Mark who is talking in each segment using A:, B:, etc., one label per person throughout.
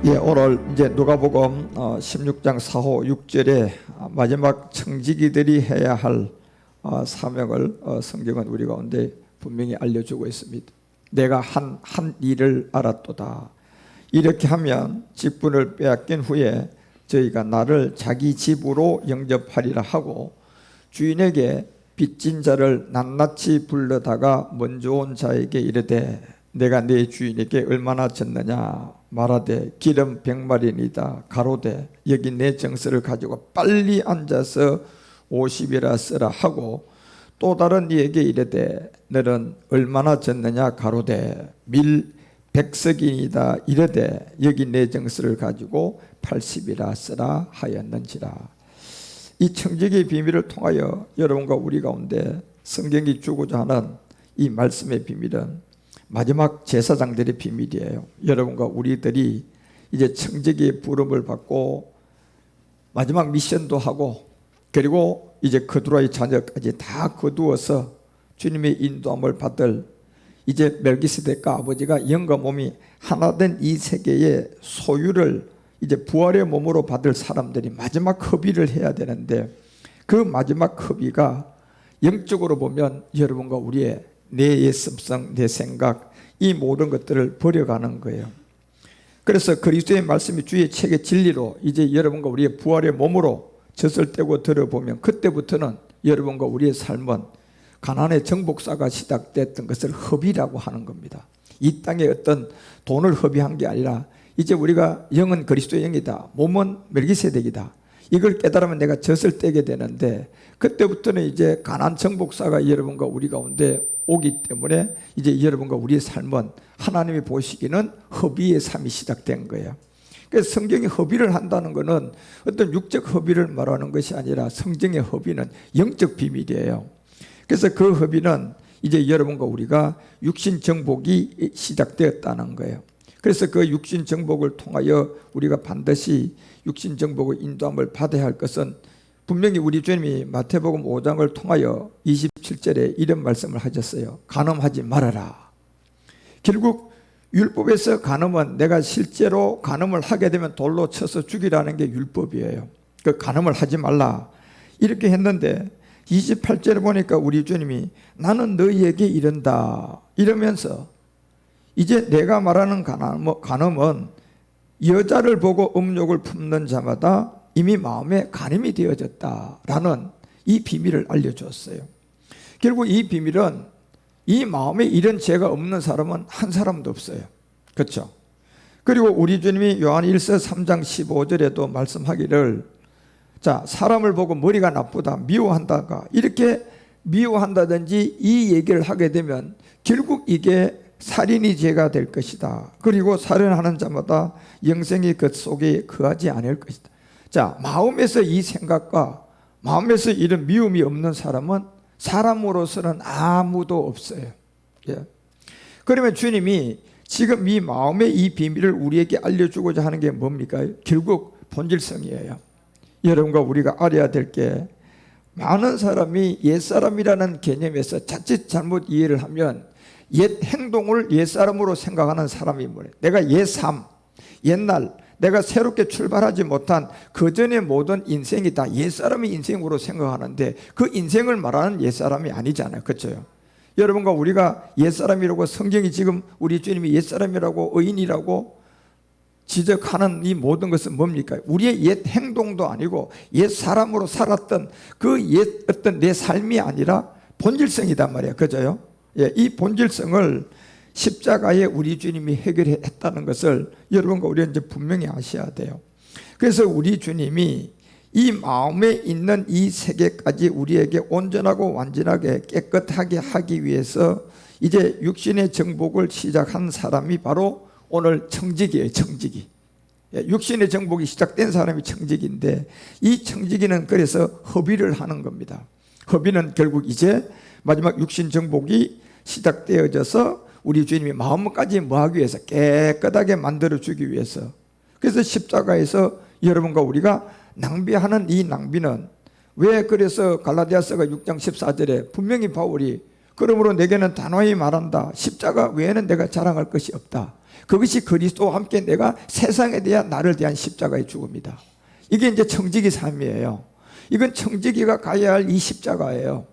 A: 오늘 이제 누가복음 16장 4호 6절에 마지막 청지기들이 해야 할 사명을 성경은 우리 가운데 분명히 알려주고 있습니다. 내가 한 일을 알았도다. 이렇게 하면 직분을 빼앗긴 후에 저희가 나를 자기 집으로 영접하리라 하고, 주인에게 빚진 자를 낱낱이 불러다가 먼저 온 자에게 이르되 내가 네 주인에게 얼마나 졌느냐 말하되 기름 100마리니다. 가로되 여기 내 정서를 가지고 빨리 앉아서 50이라 쓰라 하고, 또 다른 이에게 이르되 너는 얼마나 졌느냐 가로되 밀 100석이니다. 이르되 여기 내 정서를 가지고 80이라 쓰라 하였는지라. 이 청지기의 비밀을 통하여 여러분과 우리 가운데 성경이 주고자 하는 이 말씀의 비밀은 마지막 제사장들의 비밀이에요. 여러분과 우리들이 이제 청지기의 부름을 받고 마지막 미션도 하고, 그리고 이제 거두라의 자녀까지 다 거두어서 주님의 인도함을 받을, 이제 멜기세덱과 아버지가 영과 몸이 하나 된 이 세계의 소유를 이제 부활의 몸으로 받을 사람들이 마지막 hợp의를 해야 되는데, 그 마지막 hợp의가 영적으로 보면 여러분과 우리의 내 예습성, 내 생각, 이 모든 것들을 버려가는 거예요. 그래서 그리스도의 말씀이 주의 책의 진리로 이제 여러분과 우리의 부활의 몸으로 젖을 떼고 들어보면, 그때부터는 여러분과 우리의 삶은 가나안의 정복사가 시작됐던 것을 hợp의라고 하는 겁니다. 이 땅에 어떤 돈을 hợp의한 게 아니라 이제 우리가 영은 그리스도의 영이다, 몸은 멜기세덱이다, 이걸 깨달으면 내가 젖을 떼게 되는데, 그때부터는 이제 가나안 정복사가 여러분과 우리 가운데 오기 때문에 이제 여러분과 우리의 삶은 하나님이 보시기는 hợp의의 삶이 시작된 거예요. 그래서 성경이 hợp의를 한다는 것은 어떤 육적 hợp의를 말하는 것이 아니라 성경의 hợp의는 영적 비밀이에요. 그래서 그 hợp의는 이제 여러분과 우리가 육신 정복이 시작되었다는 거예요. 그래서 그 육신 정복을 통하여 우리가 반드시 육신 정복의 인도함을 받아야 할 것은, 분명히 우리 주님이 마태복음 5장을 통하여 27절에 이런 말씀을 하셨어요. 간음하지 말아라. 결국 율법에서 간음은 내가 실제로 간음을 하게 되면 돌로 쳐서 죽이라는 게 율법이에요. 그 간음을 하지 말라 이렇게 했는데, 28절에 보니까 우리 주님이 나는 너희에게 이른다 이러면서, 이제 내가 말하는 간음은 여자를 보고 음욕을 품는 자마다 이미 마음에 간음이 되어졌다라는 이 비밀을 알려주었어요. 결국 이 비밀은, 이 마음에 이런 죄가 없는 사람은 한 사람도 없어요. 그렇죠? 그리고 우리 주님이 요한 1서 3장 15절에도 말씀하기를, 자, 사람을 보고 머리가 나쁘다, 미워한다가 이렇게 미워한다든지 이 얘기를 하게 되면 결국 이게 살인이 죄가 될 것이다. 그리고 살인하는 자마다 영생이 그 속에 거하지 않을 것이다. 자, 마음에서 이 생각과 마음에서 이런 미움이 없는 사람은 사람으로서는 아무도 없어요. 예. 그러면 주님이 지금 이 마음의 이 비밀을 우리에게 알려주고자 하는 게 뭡니까? 결국 본질성이에요. 여러분과 우리가 알아야 될 게, 많은 사람이 옛사람이라는 개념에서 자칫 잘못 이해를 하면 옛 행동을 옛사람으로 생각하는 사람이 뭐래요? 내가 옛삶, 옛날 내가 새롭게 출발하지 못한 그전의 모든 인생이 다 옛사람의 인생으로 생각하는데, 그 인생을 말하는 옛사람이 아니잖아요. 그렇죠? 여러분과 우리가 옛사람이라고, 성경이 지금 우리 주님이 옛사람이라고 의인이라고 지적하는 이 모든 것은 뭡니까? 우리의 옛 행동도 아니고 옛 사람으로 살았던 그 옛 어떤 내 삶이 아니라 본질성이단 말이에요. 그죠? 예, 이 본질성을 십자가에 우리 주님이 해결했다는 것을 여러분과 우리는 이제 분명히 아셔야 돼요. 그래서 우리 주님이 이 마음에 있는 이 세계까지 우리에게 온전하고 완전하게 깨끗하게 하기 위해서 이제 육신의 정복을 시작한 사람이 바로 오늘 청지기예요. 청지기. 육신의 정복이 시작된 사람이 청지기인데, 이 청지기는 그래서 hợp의를 하는 겁니다. hợp의는 결국 이제 마지막 육신 정복이 시작되어져서 우리 주님이 마음까지 뭐하기 위해서, 깨끗하게 만들어주기 위해서. 그래서 십자가에서 여러분과 우리가 낭비하는 이 낭비는, 왜 그래서 갈라디아서가 6장 14절에 분명히 바울이 그러므로 내게는 단호히 말한다, 십자가 외에는 내가 자랑할 것이 없다. 그것이 그리스도와 함께 내가 세상에 대한 나를 대한 십자가의 죽음이다. 이게 이제 청지기 삶이에요. 이건 청지기가 가야 할 이 십자가예요.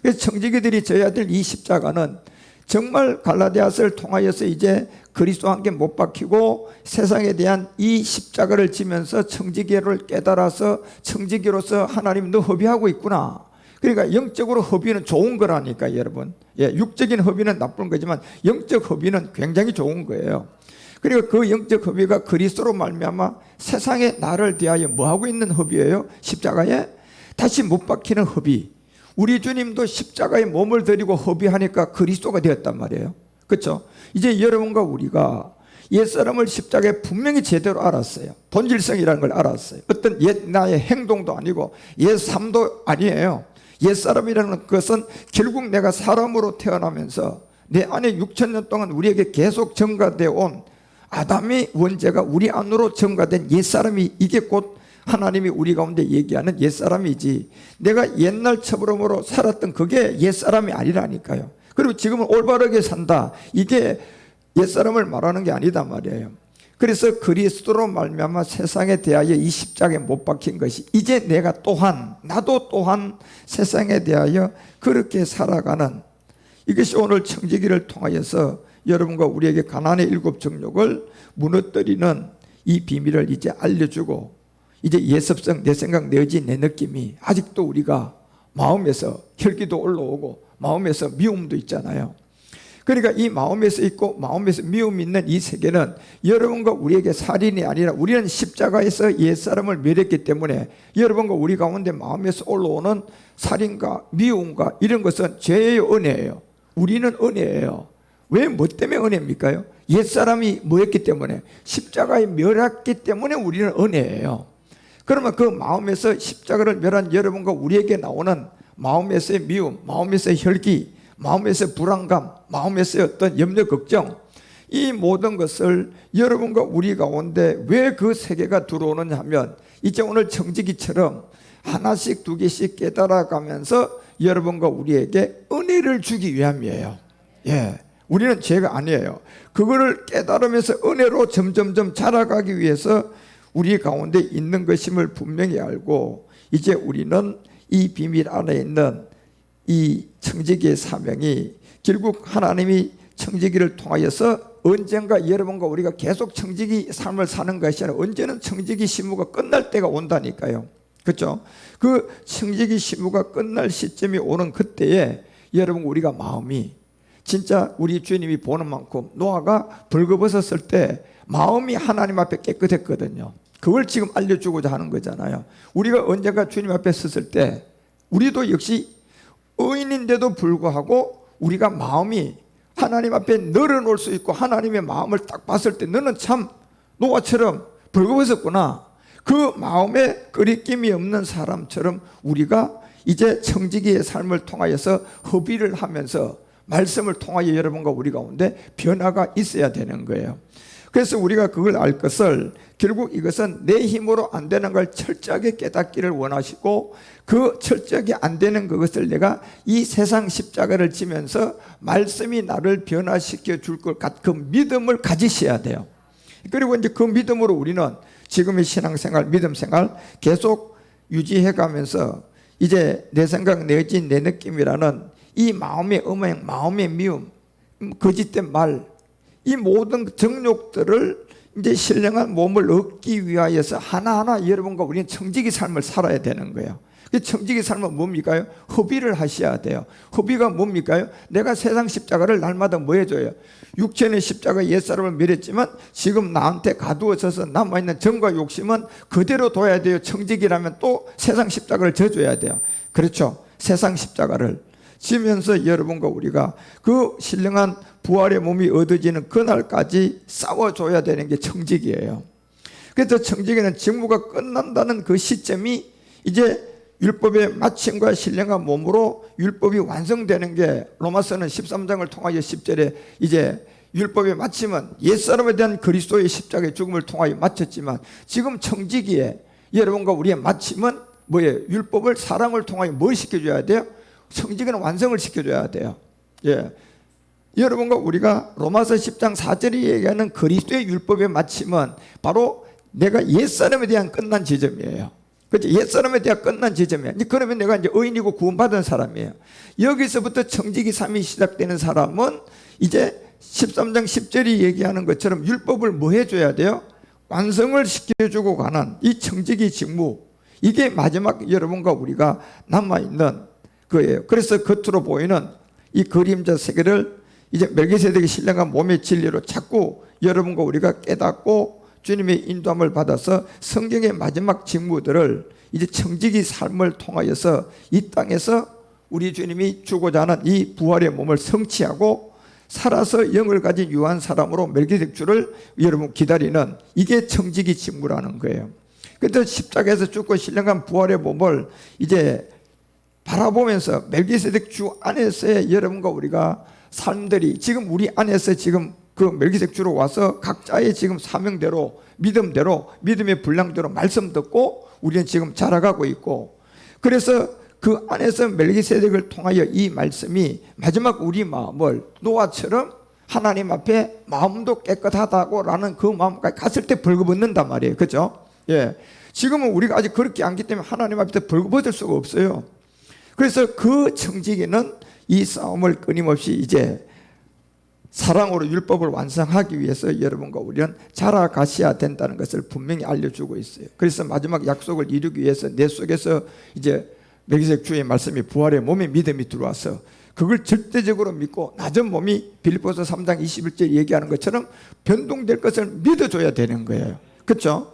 A: 그래서 청지기들이 져야 될 이 십자가는 정말 갈라디아서를 통하여서 이제 그리스도와 함께 못 박히고 세상에 대한 이 십자가를 지면서 청지기를 깨달아서 청지기로서 하나님 너 허비하고 있구나. 그러니까 영적으로 허비는 좋은 거라니까 여러분. 육적인 허비는 나쁜 거지만 영적 허비는 굉장히 좋은 거예요. 그리고 그 영적 허비가 그리스도로 말미암아 세상에 나를 대하여 뭐하고 있는 허비예요? 십자가에 다시 못 박히는 허비. 우리 주님도 십자가에 몸을 들이고 허비하니까 그리스도가 되었단 말이에요. 그렇죠? 이제 여러분과 우리가 옛사람을 십자가에 분명히 제대로 알았어요. 본질성이라는 걸 알았어요. 어떤 옛 나의 행동도 아니고 옛 삶도 아니에요. 옛사람이라는 것은 결국 내가 사람으로 태어나면서 내 안에 6,000년 동안 우리에게 계속 증가되어 온 아담의 원죄가 우리 안으로 증가된 옛사람이, 이게 곧 하나님이 우리 가운데 얘기하는 옛사람이지, 내가 옛날 처음으로 살았던 그게 옛사람이 아니라니까요. 그리고 지금은 올바르게 산다, 이게 옛사람을 말하는 게 아니다 말이에요. 그래서 그리스도로 말미암아 세상에 대하여 이 십자가에 못 박힌 것이 이제 내가 또한, 나도 또한 세상에 대하여 그렇게 살아가는, 이것이 오늘 청지기를 통하여서 여러분과 우리에게 가난의 7 정욕을 무너뜨리는 이 비밀을 이제 알려주고, 이제 예습성, 내 생각, 내 의지, 내 느낌이 아직도 우리가 마음에서 혈기도 올라오고 마음에서 미움도 있잖아요. 그러니까 이 마음에서 있고 마음에서 미움이 있는 이 세계는 여러분과 우리에게 살인이 아니라 우리는 십자가에서 옛사람을 멸했기 때문에 여러분과 우리 가운데 마음에서 올라오는 살인과 미움과 이런 것은 죄의 은혜예요. 우리는 은혜예요. 왜, 뭐 때문에 은혜입니까? 옛사람이 뭐였기 때문에, 십자가에 멸했기 때문에 우리는 은혜예요. 그러면 그 마음에서 십자가를 멸한 여러분과 우리에게 나오는 마음에서의 미움, 마음에서의 혈기, 마음에서의 불안감, 마음에서의 어떤 염려, 걱정, 이 모든 것을 여러분과 우리 가운데 왜 그 세계가 들어오느냐 하면, 이제 오늘 청지기처럼 하나씩 2개씩 깨달아가면서 여러분과 우리에게 은혜를 주기 위함이에요. 우리는 죄가 아니에요. 그거를 깨달으면서 은혜로 점점점 자라가기 위해서 우리 가운데 있는 것임을 분명히 알고, 이제 우리는 이 비밀 안에 있는 이 청지기의 사명이 결국 하나님이 청지기를 통하여서 언젠가 여러분과 우리가 계속 청지기 삶을 사는 것이 아니라 언제는 청지기 시무가 끝날 때가 온다니까요. 그렇죠? 그 청지기 시무가 끝날 시점이 오는 그때에 여러분 우리가 마음이 진짜 우리 주님이 보는 만큼 노아가 벌거벗었을 때 마음이 하나님 앞에 깨끗했거든요. 그걸 지금 알려주고자 하는 거잖아요. 우리가 언젠가 주님 앞에 섰을 때 우리도 역시 의인인데도 불구하고 우리가 마음이 하나님 앞에 늘어놓을 수 있고, 하나님의 마음을 딱 봤을 때 너는 참 노아처럼 벌거벗었구나, 그 마음에 거리낌이 없는 사람처럼 우리가 이제 청지기의 삶을 통하여서 허비를 하면서 말씀을 통하여 여러분과 우리 가운데 변화가 있어야 되는 거예요. 그래서 우리가 그걸 알 것을, 결국 이것은 내 힘으로 안 되는 걸 철저하게 깨닫기를 원하시고, 그 철저하게 안 되는 그것을 내가 이 세상 십자가를 지면서 말씀이 나를 변화시켜 줄 것 같은 그 믿음을 가지셔야 돼요. 그리고 이제 그 믿음으로 우리는 지금의 신앙생활, 믿음생활 계속 유지해 가면서 이제 내 생각, 내 의지, 내 느낌이라는 이 마음의 음행, 마음의 미움, 거짓된 말, 이 모든 정욕들을 이제 신령한 몸을 얻기 위하여서 하나하나 여러분과 우리는 청지기 삶을 살아야 되는 거예요. 청지기 삶은 뭡니까? 허비를 하셔야 돼요. 허비가 뭡니까? 내가 세상 십자가를 날마다 뭐 해줘요? 육체의 십자가 옛사람을 멸했지만 지금 나한테 가두어져서 남아있는 정과 욕심은 그대로 둬야 돼요. 청지기라면 또 세상 십자가를 져줘야 돼요. 그렇죠? 세상 십자가를 지면서 여러분과 우리가 그 신령한 부활의 몸이 얻어지는 그날까지 싸워줘야 되는 게 청지기예요. 그래서 청지기는 직무가 끝난다는 그 시점이 이제 율법의 마침과 신령한 몸으로 율법이 완성되는 게, 로마서는 13장을 통하여 10절에 이제 율법의 마침은 옛사람에 대한 그리스도의 십자가의 죽음을 통하여 마쳤지만, 지금 청지기에 여러분과 우리의 마침은 뭐예요? 율법을 사랑을 통하여 뭘 시켜줘야 돼요? 청지기는 완성을 시켜줘야 돼요. 여러분과 우리가 로마서 10장 4절이 얘기하는 그리스도의 율법의 마침은 바로 내가 옛사람에 대한 끝난 지점이에요. 그렇죠? 옛사람에 대한 끝난 지점이에요. 그러면 내가 이제 의인이고 구원받은 사람이에요. 여기서부터 청지기 3이 시작되는 사람은 이제 13장 10절이 얘기하는 것처럼 율법을 뭐 해줘야 돼요? 완성을 시켜주고 가는 이 청지기 직무, 이게 마지막 여러분과 우리가 남아있는 거예요. 그래서 겉으로 보이는 이 그림자 세계를 이제 멜기세덱의 신령과 몸의 진리로 자꾸 여러분과 우리가 깨닫고 주님의 인도함을 받아서 성경의 마지막 직무들을 이제 청지기 삶을 통하여서 이 땅에서 우리 주님이 주고자 하는 이 부활의 몸을 성취하고 살아서 영을 가진 유한 사람으로 멜기세덱 주를 여러분 기다리는, 이게 청지기 직무라는 거예요. 그때 십자가에서 죽고 신령한 부활의 몸을 이제 바라보면서 멜기세덱 주 안에서의 여러분과 우리가 삶들이 지금 우리 안에서 지금 그 멜기세덱 주로 와서 각자의 지금 사명대로 믿음대로 믿음의 분량대로 말씀 듣고 우리는 지금 자라가고 있고, 그래서 그 안에서 멜기세덱을 통하여 이 말씀이 마지막 우리 마음을 노아처럼 하나님 앞에 마음도 깨끗하다고 라는 그 마음까지 갔을 때 벌거벗는단 말이에요. 그죠? 예. 지금은 우리가 아직 그렇게 안기 때문에 하나님 앞에 벌거벗을 수가 없어요. 그래서 그 청지기는 이 싸움을 끊임없이 이제 사랑으로 율법을 완성하기 위해서 여러분과 우리는 자라가셔야 된다는 것을 분명히 알려주고 있어요. 그래서 마지막 약속을 이루기 위해서 내 속에서 이제 멜기세덱 주의 말씀이 부활의 몸에 믿음이 들어와서 그걸 절대적으로 믿고 낮은 몸이 빌립보서 3장 21절 얘기하는 것처럼 변동될 것을 믿어줘야 되는 거예요. 그렇죠?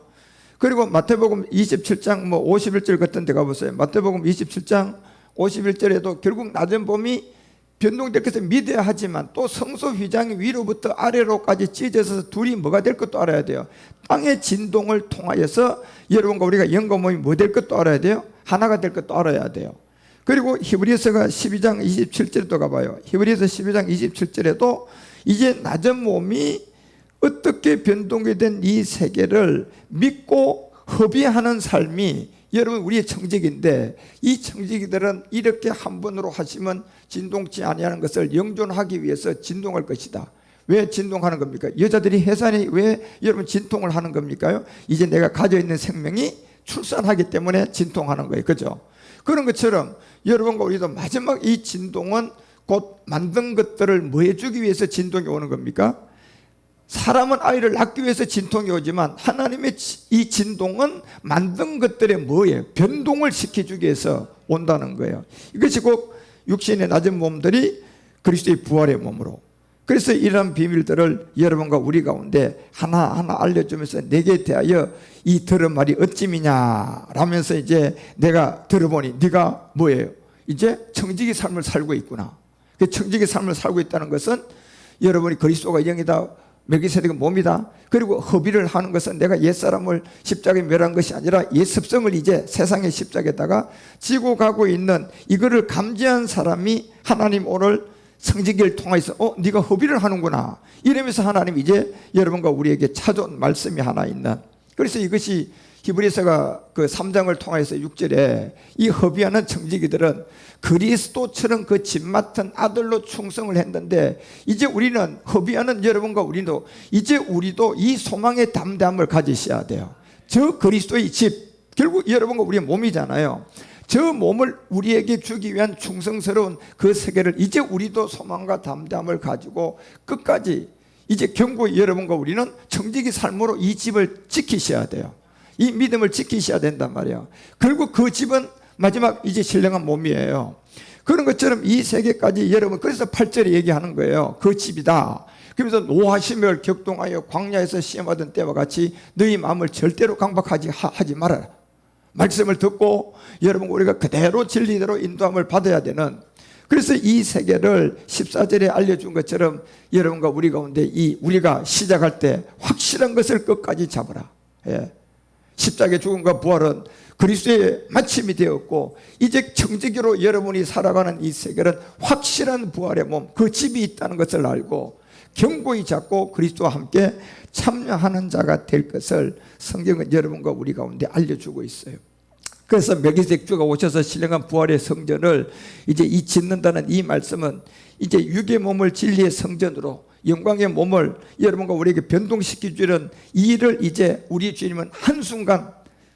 A: 그리고 마태복음 27장 51절 같은 데 가보세요. 마태복음 27장 51절에도 결국 낮은 몸이 변동될 것을 믿어야 하지만 또 성소 휘장이 위로부터 아래로까지 찢어져서 둘이 뭐가 될 것도 알아야 돼요. 땅의 진동을 통하여서 여러분과 우리가 영과 몸이 뭐 될 것도 알아야 돼요. 하나가 될 것도 알아야 돼요. 그리고 히브리서가 12장 27절에도 가봐요. 히브리서 12장 27절에도 이제 낮은 몸이 어떻게 변동이 된 이 세계를 믿고 허비하는 삶이 여러분 우리의 청지기인데, 이 청지기들은 이렇게 한 번으로 하시면 진동치 아니하는 것을 영존하기 위해서 진동할 것이다. 왜 진동하는 겁니까? 여자들이 해산이 왜 여러분 진통을 하는 겁니까요? 이제 내가 가져 있는 생명이 출산하기 때문에 진통하는 거예요. 그죠? 그런 것처럼 여러분과 우리도 마지막 이 진동은 곧 만든 것들을 뭐 해주기 위해서 진동이 오는 겁니까? 사람은 아이를 낳기 위해서 진통이 오지만 하나님의 이 진동은 만든 것들의 뭐예요? 변동을 시켜주기 위해서 온다는 거예요. 이것이 곧 육신의 낮은 몸들이 그리스도의 부활의 몸으로. 그래서 이러한 비밀들을 여러분과 우리 가운데 하나하나 알려주면서 내게 대하여 이 들은 말이 어찌미냐 라면서 이제 내가 들어보니 네가 뭐예요? 이제 청지기 삶을 살고 있구나. 그 청지기 삶을 살고 있다는 것은 여러분이 그리스도가 영이다, 멜기세덱은 몸이다. 그리고 허비를 하는 것은 내가 옛사람을 십자가에 멸한 것이 아니라 옛 습성을 이제 세상의 십자가에다가 지고 가고 있는 이거를 감지한 사람이 하나님 오늘 청지기를 통해서 네가 허비를 하는구나 이러면서 하나님 이제 여러분과 우리에게 찾아온 말씀이 하나 있는, 그래서 이것이 히브리서가 그 3장을 통해서 6절에 이 허비하는 청지기들은 그리스도처럼 그 집 맡은 아들로 충성을 했는데, 이제 우리는 허비하는 여러분과 우리도 이제 우리도 이 소망의 담대함을 가지셔야 돼요. 저 그리스도의 집, 결국 여러분과 우리의 몸이잖아요. 저 몸을 우리에게 주기 위한 충성스러운 그 세계를 이제 우리도 소망과 담대함을 가지고 끝까지 이제 경고히 여러분과 우리는 청지기 삶으로 이 집을 지키셔야 돼요. 이 믿음을 지키셔야 된단 말이에요. 결국 그 집은 마지막 이제 신령한 몸이에요. 그런 것처럼 이 세계까지 여러분, 그래서 8절에 얘기하는 거예요. 그 집이다. 그래서 노하심을 격동하여 광야에서 시험하던 때와 같이 너희 마음을 절대로 강박하지 하지 말아라. 말씀을 듣고 여러분 우리가 그대로 진리대로 인도함을 받아야 되는, 그래서 이 세계를 14절에 알려준 것처럼 여러분과 우리 가운데 이 우리가 시작할 때 확실한 것을 끝까지 잡아라. 예. 십자가의 죽음과 부활은 그리스도의 마침이 되었고 이제 청지기로 여러분이 살아가는 이 세계는 확실한 부활의 몸, 그 집이 있다는 것을 알고 견고히 잡고 그리스도와 함께 참여하는 자가 될 것을 성경은 여러분과 우리 가운데 알려주고 있어요. 그래서 멜기세덱주가 오셔서 신령한 부활의 성전을 이제 이 짓는다는 이 말씀은 이제 육의 몸을 진리의 성전으로 영광의 몸을 여러분과 우리에게 변동시켜 주는 이 일을 이제 우리 주님은 한순간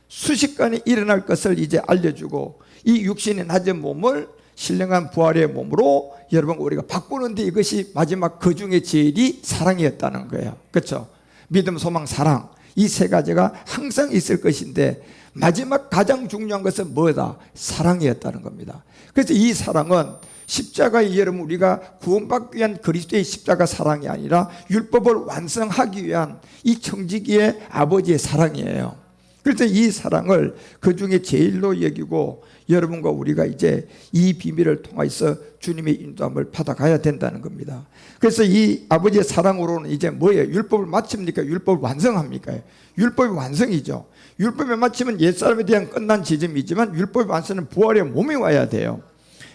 A: 수십간에 일어날 것을 이제 알려주고 이 육신의 낮은 몸을 신령한 부활의 몸으로 여러분 우리가 바꾸는데 이것이 마지막 그 중에 제일이 사랑이었다는 거예요. 그렇죠? 믿음, 소망, 사랑 이 세 가지가 항상 있을 것인데 마지막 가장 중요한 것은 뭐다? 사랑이었다는 겁니다. 그래서 이 사랑은 십자가의 여러분 우리가 구원받기 위한 그리스도의 십자가 사랑이 아니라 율법을 완성하기 위한 이 청지기의 아버지의 사랑이에요. 그래서 이 사랑을 그 중에 제일로 여기고 여러분과 우리가 이제 이 비밀을 통해서 주님의 인도함을 받아가야 된다는 겁니다. 그래서 이 아버지의 사랑으로는 이제 뭐예요? 율법을 마칩니까? 율법을 완성합니까? 율법이 완성이죠. 율법의 마침은 옛사람에 대한 끝난 지점이지만 율법의 완성은 부활의 몸이 와야 돼요.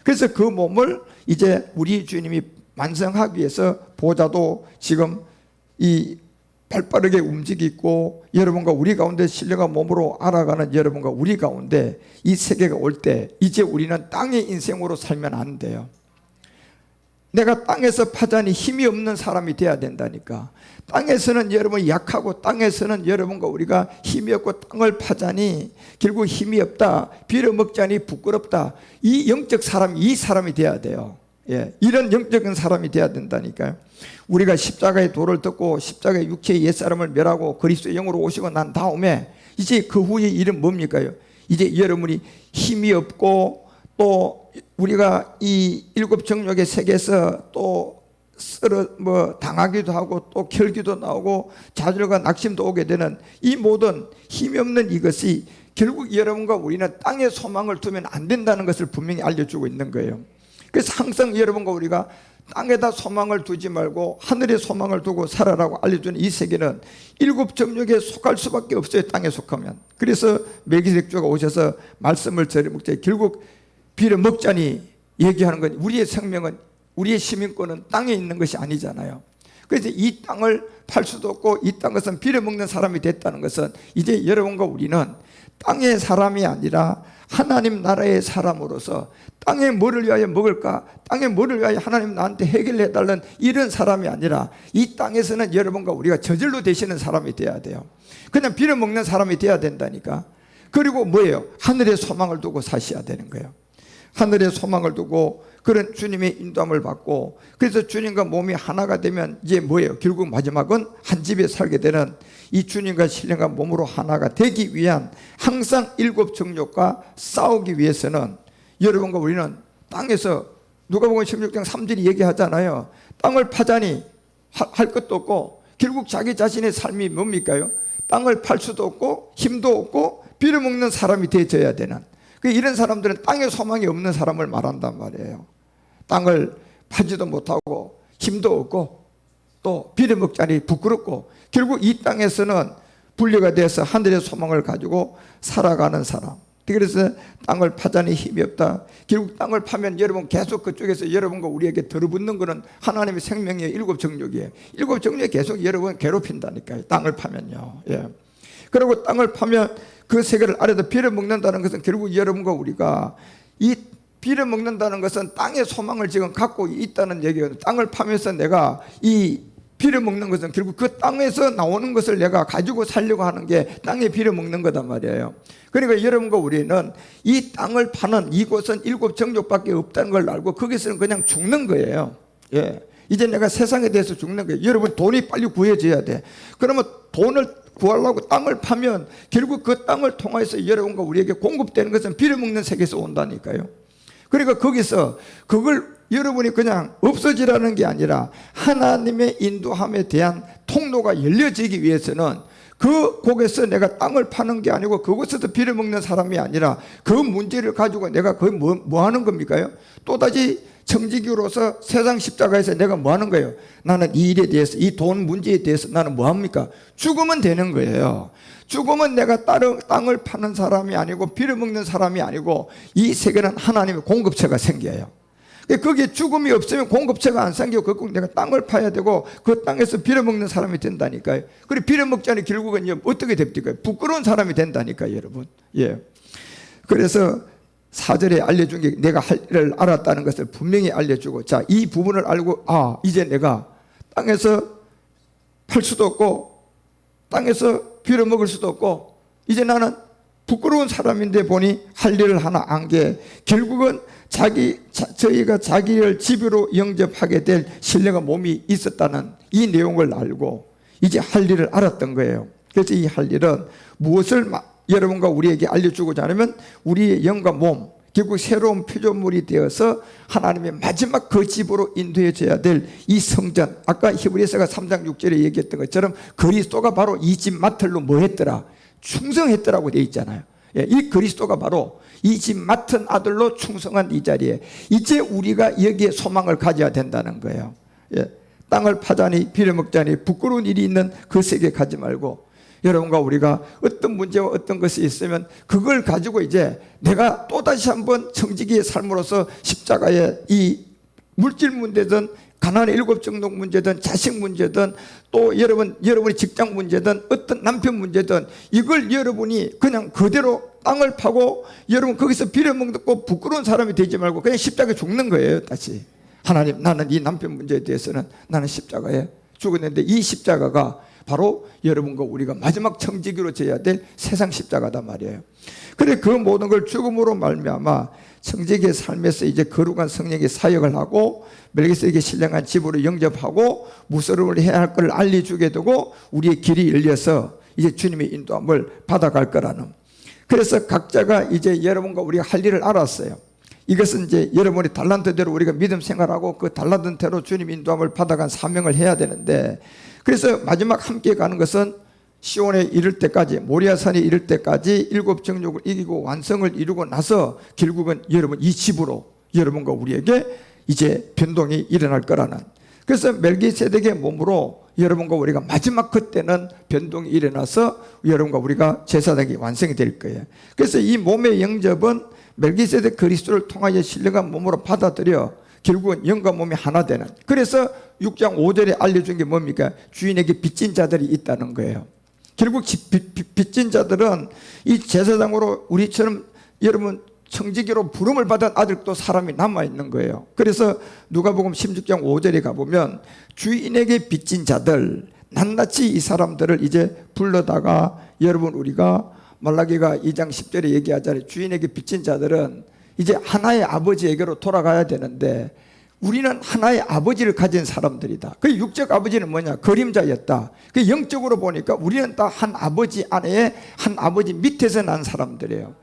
A: 그래서 그 몸을 이제 우리 주님이 완성하기 위해서 보좌도 지금 이 발빠르게 움직이고 여러분과 우리 가운데 신령한 몸으로 알아가는 여러분과 우리 가운데 이 세계가 올 때 이제 우리는 땅의 인생으로 살면 안 돼요. 내가 땅에서 파자니 힘이 없는 사람이 돼야 된다니까. 땅에서는 여러분 약하고 땅에서는 여러분과 우리가 힘이 없고 땅을 파자니 결국 힘이 없다, 빌어먹자니 부끄럽다. 이 영적 사람이 이 사람이 돼야 돼요. 예, 이런 영적인 사람이 돼야 된다니까요. 우리가 십자가의 도를 듣고 십자가의 육체의 옛사람을 멸하고 그리스도의 영으로 오시고 난 다음에 이제 그 후에 일은 뭡니까요? 이제 여러분이 힘이 없고 또 우리가 이 일곱 정욕의 세계에서 또 당하기도 하고 또 결기도 나오고 좌절과 낙심도 오게 되는 이 모든 힘이 없는 이것이 결국 여러분과 우리는 땅에 소망을 두면 안 된다는 것을 분명히 알려주고 있는 거예요. 그래서 항상 여러분과 우리가 땅에다 소망을 두지 말고 하늘에 소망을 두고 살아라고 알려주는 이 세계는 일곱 정욕에 속할 수밖에 없어요. 땅에 속하면. 그래서 멜기세덱주가 오셔서 말씀을 들으면 결국 빌어먹자니 얘기하는 건 우리의 생명은 우리의 시민권은 땅에 있는 것이 아니잖아요. 그래서 이 땅을 팔 수도 없고 이 땅에서는 빌어먹는 사람이 됐다는 것은 이제 여러분과 우리는 땅의 사람이 아니라 하나님 나라의 사람으로서 땅에 뭐를 위하여 먹을까? 땅에 뭐를 위하여 하나님 나한테 해결해달라는 이런 사람이 아니라 이 땅에서는 여러분과 우리가 저절로 되시는 사람이 돼야 돼요. 그냥 빌어먹는 사람이 돼야 된다니까. 그리고 뭐예요? 하늘의 소망을 두고 사셔야 되는 거예요. 하늘의 소망을 두고 그런 주님의 인도함을 받고 그래서 주님과 몸이 하나가 되면 이제 뭐예요? 결국 마지막은 한 집에 살게 되는 이 주님과 신령한 몸으로 하나가 되기 위한 항상 일곱 정욕과 싸우기 위해서는 여러분과 우리는 땅에서 누가복음 16장 3절이 얘기하잖아요. 땅을 파자니 할 것도 없고 결국 자기 자신의 삶이 뭡니까요? 땅을 팔 수도 없고 힘도 없고 빌어먹는 사람이 되어져야 되는 이런 사람들은 땅에 소망이 없는 사람을 말한단 말이에요. 땅을 파지도 못하고 힘도 없고 또 빌어먹자니 부끄럽고 결국 이 땅에서는 분리가 돼서 하늘의 소망을 가지고 살아가는 사람. 그래서 땅을 파자니 힘이 없다. 결국 땅을 파면 여러분 계속 그쪽에서 여러분과 우리에게 들어붙는 것은 하나님의 생명의 일곱 정욕이에요. 일곱 정욕이 계속 여러분 괴롭힌다니까요. 땅을 파면요. 예. 그리고 땅을 파면 그 세계를 아래도 빌어먹는다는 것은 결국 여러분과 우리가 이 빌어먹는다는 것은 땅의 소망을 지금 갖고 있다는 얘기거든요. 땅을 파면서 내가 이 빌어먹는 것은 결국 그 땅에서 나오는 것을 내가 가지고 살려고 하는 게 땅에 빌어먹는 거단 말이에요. 그러니까 여러분과 우리는 이 땅을 파는 이곳은 일곱 정욕밖에 없다는 걸 알고 거기서는 그냥 죽는 거예요. 예. 이제 내가 세상에 대해서 죽는 거예요. 여러분 돈이 빨리 구해져야 돼. 그러면 돈을 구하려고 땅을 파면 결국 그 땅을 통해서 여러분과 우리에게 공급되는 것은 빌어먹는 세계에서 온다니까요. 그러니까 거기서 그걸 여러분이 그냥 없어지라는 게 아니라 하나님의 인도함에 대한 통로가 열려지기 위해서는 그 곳에서 내가 땅을 파는 게 아니고 그곳에서 빌어먹는 사람이 아니라 그 문제를 가지고 내가 거의 뭐 하는 겁니까요? 또다시 청지기로서 세상 십자가에서 내가 뭐 하는 거예요? 나는 이 일에 대해서 이 돈 문제에 대해서 나는 뭐 합니까? 죽으면 되는 거예요. 죽으면 내가 땅을 파는 사람이 아니고 빌어먹는 사람이 아니고 이 세계는 하나님의 공급처가 생겨요. 거기에 죽음이 없으면 공급처가 안 생기고 결국 내가 땅을 파야 되고 그 땅에서 빌어먹는 사람이 된다니까요. 그리고 빌어먹자니 결국은 어떻게 됩니까? 부끄러운 사람이 된다니까요, 여러분. 예. 그래서 4절에 알려준 게 내가 할 일을 알았다는 것을 분명히 알려주고, 자, 이 부분을 알고 이제 내가 땅에서 팔 수도 없고 땅에서 빌어먹을 수도 없고 이제 나는 부끄러운 사람인데 보니 할 일을 하나 안 게 결국은 저희가 자기를 집으로 영접하게 될 신령한 몸이 있었다는 이 내용을 알고 이제 할 일을 알았던 거예요. 그래서 이 할 일은 무엇을 여러분과 우리에게 알려주고자 하면 우리의 영과 몸, 결국 새로운 표조물이 되어서 하나님의 마지막 그 집으로 인도해 줘야 될 이 성전, 아까 히브리서가 3장 6절에 얘기했던 것처럼 그리스도가 바로 이 집 맡을로 뭐 했더라? 충성했더라고 되어 있잖아요. 이 그리스도가 바로 이 집 맡은 아들로 충성한 이 자리에 이제 우리가 여기에 소망을 가져야 된다는 거예요. 땅을 파자니 빌어먹자니 부끄러운 일이 있는 그 세계 가지 말고, 여러분과 우리가 어떤 문제와 어떤 것이 있으면 그걸 가지고 이제 내가 또다시 한번 청지기의 삶으로서 십자가의 이 물질 문제든 가난의 7정독 문제든 자식 문제든 또 여러분의 직장 문제든 어떤 남편 문제든 이걸 여러분이 그냥 그대로 땅을 파고 여러분 거기서 빌어먹고 부끄러운 사람이 되지 말고 그냥 십자가에 죽는 거예요. 다시 하나님, 나는 이 남편 문제에 대해서는 나는 십자가에 죽었는데 이 십자가가 바로 여러분과 우리가 마지막 청지기로 져야 될 세상 십자가다 말이에요. 그래 그 모든 걸 죽음으로 말미암아 청지기의 삶에서 이제 거룩한 성령의 사역을 하고 멜기세덱에게 신령한 집으로 영접하고 무서움을 해야 할 걸 알려주게 되고 우리의 길이 열려서 이제 주님의 인도함을 받아갈 거라는. 그래서 각자가 이제 여러분과 우리가 할 일을 알았어요. 이것은 이제 여러분의 달란트대로 우리가 믿음 생활하고 그 달란트대로 주님 인도함을 받아간 사명을 해야 되는데, 그래서 마지막 함께 가는 것은 시온에 이를 때까지, 모리아산에 이를 때까지 7정욕을 이기고 완성을 이루고 나서 결국은 여러분 이 집으로 여러분과 우리에게 이제 변동이 일어날 거라는. 그래서 멜기세덱의 몸으로 여러분과 우리가 마지막 그때는 변동이 일어나서 여러분과 우리가 제사장이 완성이 될 거예요. 그래서 이 몸의 영접은 멜기세덱 그리스도를 통하여 신령한 몸으로 받아들여 결국은 영과 몸이 하나 되는. 그래서 6장 5절에 알려준 게 뭡니까? 주인에게 빚진 자들이 있다는 거예요. 결국 빚진 자들은 이 제사장으로 우리처럼 여러분 청지기로 부름을 받은 아직도 사람이 남아있는 거예요. 그래서 누가복음 16장 5절에 가보면 주인에게 빚진 자들, 낱낱이 이 사람들을 이제 불러다가 여러분 우리가 말라기가 2장 10절에 얘기하잖아요. 주인에게 빚진 자들은 이제 하나의 아버지에게로 돌아가야 되는데 우리는 하나의 아버지를 가진 사람들이다. 그 육적 아버지는 뭐냐? 그림자였다. 그 영적으로 보니까 우리는 다 한 아버지 안에 한 아버지 밑에서 난 사람들이에요.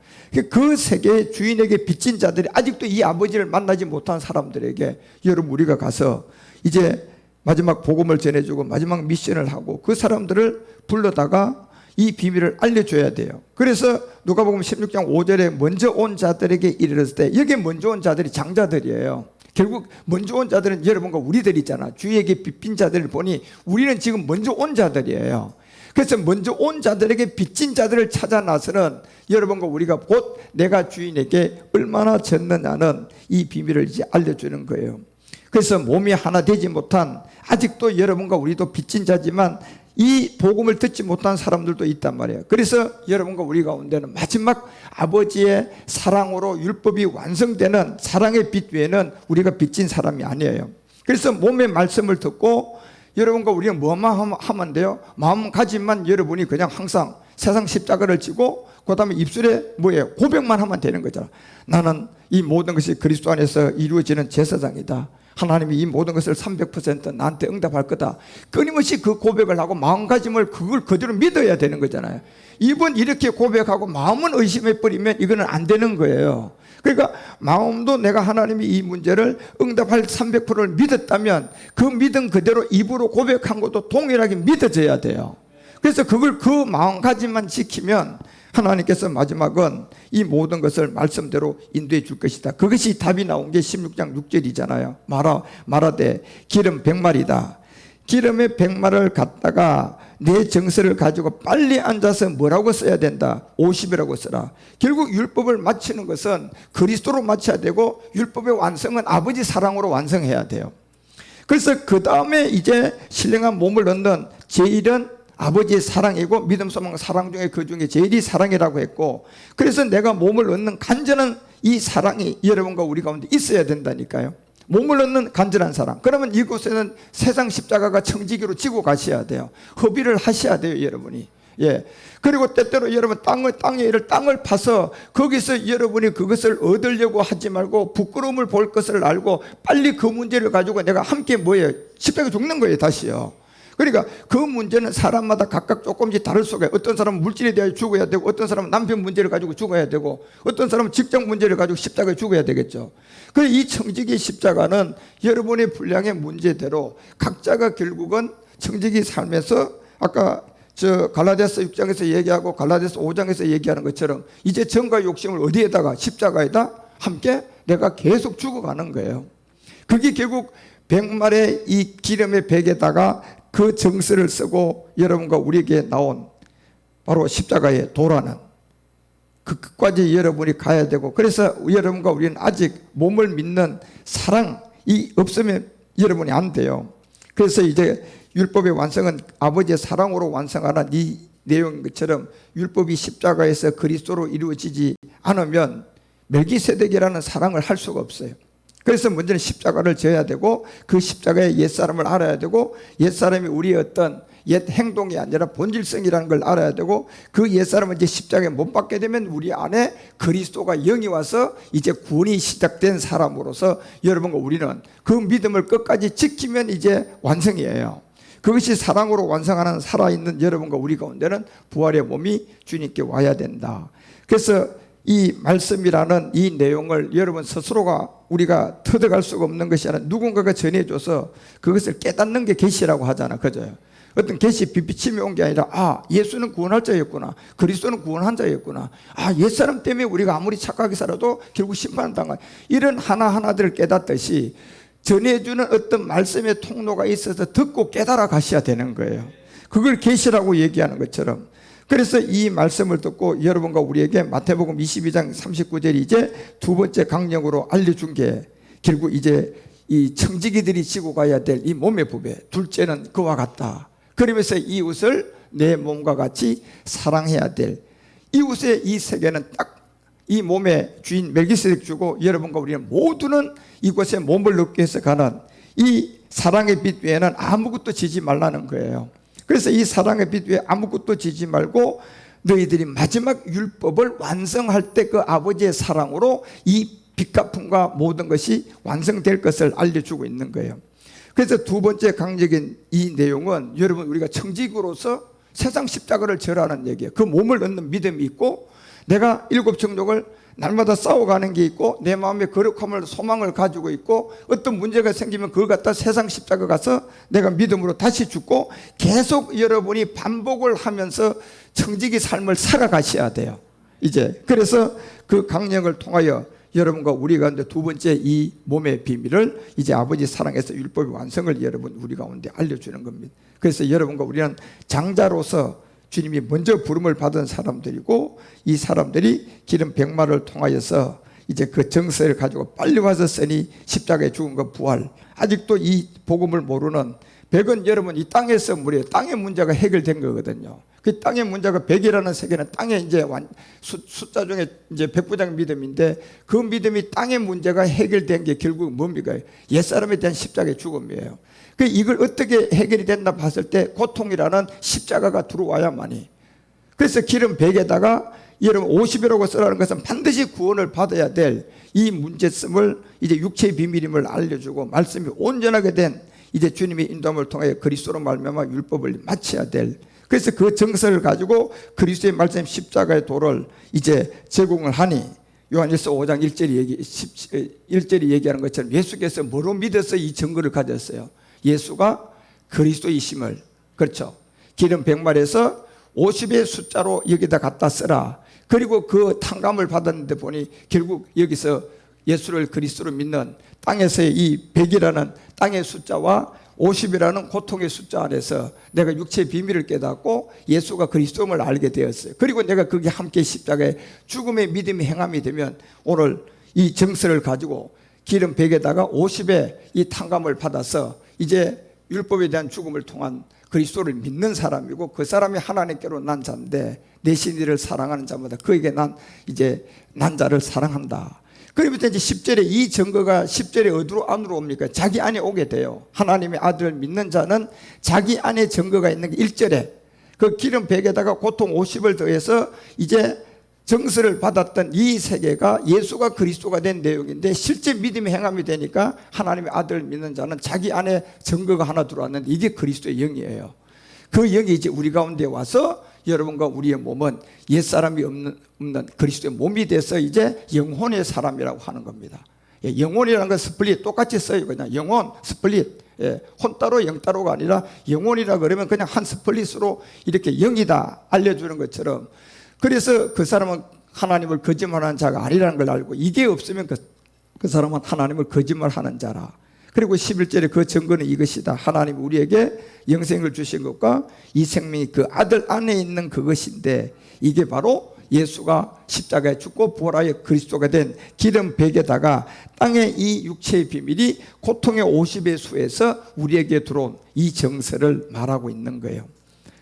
A: 그 세계의 주인에게 빚진 자들이 아직도 이 아버지를 만나지 못한 사람들에게 여러분 우리가 가서 이제 마지막 복음을 전해주고 마지막 미션을 하고 그 사람들을 불러다가 이 비밀을 알려줘야 돼요. 그래서 누가복음 16장 5절에 먼저 온 자들에게 이르렀을 때 여기 먼저 온 자들이 장자들이에요. 결국 먼저 온 자들은 여러분과 우리들 있잖아. 주에게 빚진 자들을 보니 우리는 지금 먼저 온 자들이에요. 그래서 먼저 온 자들에게 빚진 자들을 찾아 나서는 여러분과 우리가 곧 내가 주인에게 얼마나 졌느냐는 이 비밀을 이제 알려주는 거예요. 그래서 몸이 하나 되지 못한 아직도 여러분과 우리도 빚진 자지만 이 복음을 듣지 못한 사람들도 있단 말이에요. 그래서 여러분과 우리 가운데는 마지막 아버지의 사랑으로 율법이 완성되는 사랑의 빛 외에는 우리가 빚진 사람이 아니에요. 그래서 몸의 말씀을 듣고 여러분과 우리가 뭐만 하면 돼요? 마음가짐만 여러분이 그냥 항상 세상 십자가를 지고 그 다음에 입술에 뭐예요? 고백만 하면 되는 거잖아. 나는 이 모든 것이 그리스도 안에서 이루어지는 제사장이다. 하나님이 이 모든 것을 300% 나한테 응답할 거다. 끊임없이 그 고백을 하고 마음가짐을 그걸 그대로 믿어야 되는 거잖아요. 이번 이렇게 고백하고 마음은 의심해버리면 이거는 안 되는 거예요. 그러니까 마음도 내가 하나님이 이 문제를 응답할 300%를 믿었다면 그 믿음 그대로 입으로 고백한 것도 동일하게 믿어져야 돼요. 그래서 그걸 그 마음가짐만 지키면 하나님께서 마지막은 이 모든 것을 말씀대로 인도해 줄 것이다. 그것이 답이 나온 게 16장 6절이잖아요. 말하되 기름 100마리다. 기름에 100마리를 갖다가 내 정서를 가지고 빨리 앉아서 뭐라고 써야 된다? 50이라고 써라. 결국 율법을 마치는 것은 그리스도로 마쳐야 되고 율법의 완성은 아버지 사랑으로 완성해야 돼요. 그래서 그 다음에 이제 신령한 몸을 얻는 제1은 아버지의 사랑이고 믿음, 소망, 사랑 중에 그 중에 제일이 사랑이라고 했고, 그래서 내가 몸을 얻는 간절한 이 사랑이 여러분과 우리 가운데 있어야 된다니까요. 몸을 얻는 간절한 사랑. 그러면 이곳에는 세상 십자가가 청지기로 지고 가셔야 돼요. 허비를 하셔야 돼요, 여러분이. 예. 그리고 때때로 여러분 땅을 파서 거기서 여러분이 그것을 얻으려고 하지 말고 부끄러움을 볼 것을 알고 빨리 그 문제를 가지고 내가 함께 뭐예요? 십자가에 죽는 거예요, 다시요. 그러니까 그 문제는 사람마다 각각 조금씩 다를 수가 있어요. 어떤 사람은 물질에 대해 죽어야 되고, 어떤 사람은 남편 문제를 가지고 죽어야 되고, 어떤 사람은 직장 문제를 가지고 십자가에 죽어야 되겠죠. 그래서 이 청지기 십자가는 여러분의 분량의 문제대로 각자가 결국은 청지기 삶에서 아까 갈라디아서 6장에서 얘기하고 갈라디아서 5장에서 얘기하는 것처럼 이제 정과 욕심을 어디에다가? 십자가에다 함께 내가 계속 죽어가는 거예요. 그게 결국 백말의 이 기름의 백에다가 그 정서를 쓰고 여러분과 우리에게 나온 바로 십자가의 도라는 그 끝까지 여러분이 가야 되고, 그래서 여러분과 우리는 아직 몸을 믿는 사랑이 없으면 여러분이 안 돼요. 그래서 이제 율법의 완성은 아버지의 사랑으로 완성하는 이 내용인 것처럼 율법이 십자가에서 그리스도로 이루어지지 않으면 멜기세덱이라는 사랑을 할 수가 없어요. 그래서 먼저는 십자가를 져야 되고, 그 십자가의 옛사람을 알아야 되고, 옛사람이 우리의 어떤 옛 행동이 아니라 본질성이라는 걸 알아야 되고, 그 옛사람은 이제 십자가에 못 박게 되면 우리 안에 그리스도가 영이 와서 이제 구원이 시작된 사람으로서 여러분과 우리는 그 믿음을 끝까지 지키면 이제 완성이에요. 그것이 사랑으로 완성하는 살아있는 여러분과 우리 가운데는 부활의 몸이 주님께 와야 된다. 그래서 이 말씀이라는 이 내용을 여러분 스스로가 우리가 터득할 수가 없는 것이 아니라 누군가가 전해줘서 그것을 깨닫는 게 계시라고 하잖아, 그죠? 어떤 계시 비비침이 온 게 아니라 예수는 구원할 자였구나, 그리스도는 구원한 자였구나, 옛사람 때문에 우리가 아무리 착하게 살아도 결국 심판을 당한, 이런 하나하나들을 깨닫듯이 전해주는 어떤 말씀의 통로가 있어서 듣고 깨달아 가셔야 되는 거예요. 그걸 계시라고 얘기하는 것처럼. 그래서 이 말씀을 듣고 여러분과 우리에게 마태복음 22장 39절이 이제 두 번째 강령으로 알려준 게 결국 이제 이 청지기들이 지고 가야 될 이 몸의 부배, 둘째는 그와 같다. 그러면서 이웃을 내 몸과 같이 사랑해야 될, 이웃의 이 세계는 딱 이 몸의 주인 멜기세덱 주고 여러분과 우리는 모두는 이곳에 몸을 넣기 위해서 가는 이 사랑의 빛 외에는 아무것도 지지 말라는 거예요. 그래서 이 사랑의 빛 위에 아무것도 지지 말고 너희들이 마지막 율법을 완성할 때 그 아버지의 사랑으로 이 빛갚음과 모든 것이 완성될 것을 알려주고 있는 거예요. 그래서 두 번째 강적인 이 내용은 여러분 우리가 청지기로서 세상 십자가를 절하는 얘기예요. 그 몸을 얻는 믿음이 있고, 내가 일곱 정독을 날마다 싸워가는 게 있고, 내 마음에 거룩함을 소망을 가지고 있고, 어떤 문제가 생기면 그걸 갖다 세상 십자가 가서 내가 믿음으로 다시 죽고, 계속 여러분이 반복을 하면서 청지기 삶을 살아가셔야 돼요. 이제 그래서 그 강령을 통하여 여러분과 우리 가운데 두 번째 이 몸의 비밀을 이제 아버지 사랑에서 율법의 완성을 여러분 우리 가운데 알려주는 겁니다. 그래서 여러분과 우리는 장자로서 주님이 먼저 부름을 받은 사람들이고, 이 사람들이 기름 백마를 통하여서 이제 그 정서를 가지고 빨리 와서 쓰니 십자가에 죽은 것 부활. 아직도 이 복음을 모르는 백은 여러분 이 땅에서 무려 땅의 문제가 해결된 거거든요. 그 땅의 문제가 백이라는 세계는 땅의 이제 숫자 중에 이제 백부장 믿음인데, 그 믿음이 땅의 문제가 해결된 게 결국 뭡니까? 옛사람에 대한 십자가의 죽음이에요. 그 이걸 어떻게 해결이 됐나 봤을 때 고통이라는 십자가가 들어와야만이. 그래서 기름 100에다가 여러분 50이라고 쓰라는 것은 반드시 구원을 받아야 될 이 문제점을 이제 육체의 비밀임을 알려주고, 말씀이 온전하게 된 이제 주님의 인도함을 통해 그리스도로 말미암아 율법을 마쳐야 될, 그래서 그 정서를 가지고 그리스도의 말씀 십자가의 도를 이제 제공을 하니, 요한일서 5장 1절이 얘기하는 것처럼 예수께서 뭐로 믿어서 이 증거를 가졌어요? 예수가 그리스도이심을. 그렇죠. 기름 100말에서 50의 숫자로 여기다 갖다 쓰라. 그리고 그 탕감을 받았는데 보니 결국 여기서 예수를 그리스도로 믿는 땅에서의 이 100이라는 땅의 숫자와 50이라는 고통의 숫자 안에서 내가 육체의 비밀을 깨닫고 예수가 그리스도임을 알게 되었어요. 그리고 내가 그게 함께 십자가에 죽음의 믿음이 행함이 되면 오늘 이 정서를 가지고 기름 100에다가 50의 이 탕감을 받아서 이제 율법에 대한 죽음을 통한 그리스도를 믿는 사람이고 그 사람이 하나님께로 난 자인데 내 신이를 사랑하는 자마다 그에게 난 자를 사랑한다. 그러면서 이제 10절에 이 증거가 10절에 어디로 안으로 옵니까? 자기 안에 오게 돼요. 하나님의 아들을 믿는 자는 자기 안에 증거가 있는 게 1절에 그 기름 100에다가 고통 50을 더해서 이제 정서를 받았던 이 세계가 예수가 그리스도가 된 내용인데 실제 믿음의 행함이 되니까 하나님의 아들을 믿는 자는 자기 안에 증거가 하나 들어왔는데 이게 그리스도의 영이에요. 그 영이 이제 우리 가운데 와서 여러분과 우리의 몸은 옛사람이 없는 그리스도의 몸이 돼서 이제 영혼의 사람이라고 하는 겁니다. 영혼이라는 건 스플릿 똑같이 써요. 그냥 영혼 스플릿, 혼 따로 영 따로가 아니라 영혼이라 그러면 그냥 한 스플릿으로 이렇게 영이다 알려주는 것처럼, 그래서 그 사람은 하나님을 거짓말하는 자가 아니라는 걸 알고 이게 없으면 그 사람은 하나님을 거짓말하는 자라. 그리고 11절에 그 증거는 이것이다. 하나님 우리에게 영생을 주신 것과 이 생명이 그 아들 안에 있는 그것인데 이게 바로 예수가 십자가에 죽고 부활하여 그리스도가 된 기름 100에다가 땅의 이 육체의 비밀이 고통의 50의 수에서 우리에게 들어온 이 정서를 말하고 있는 거예요.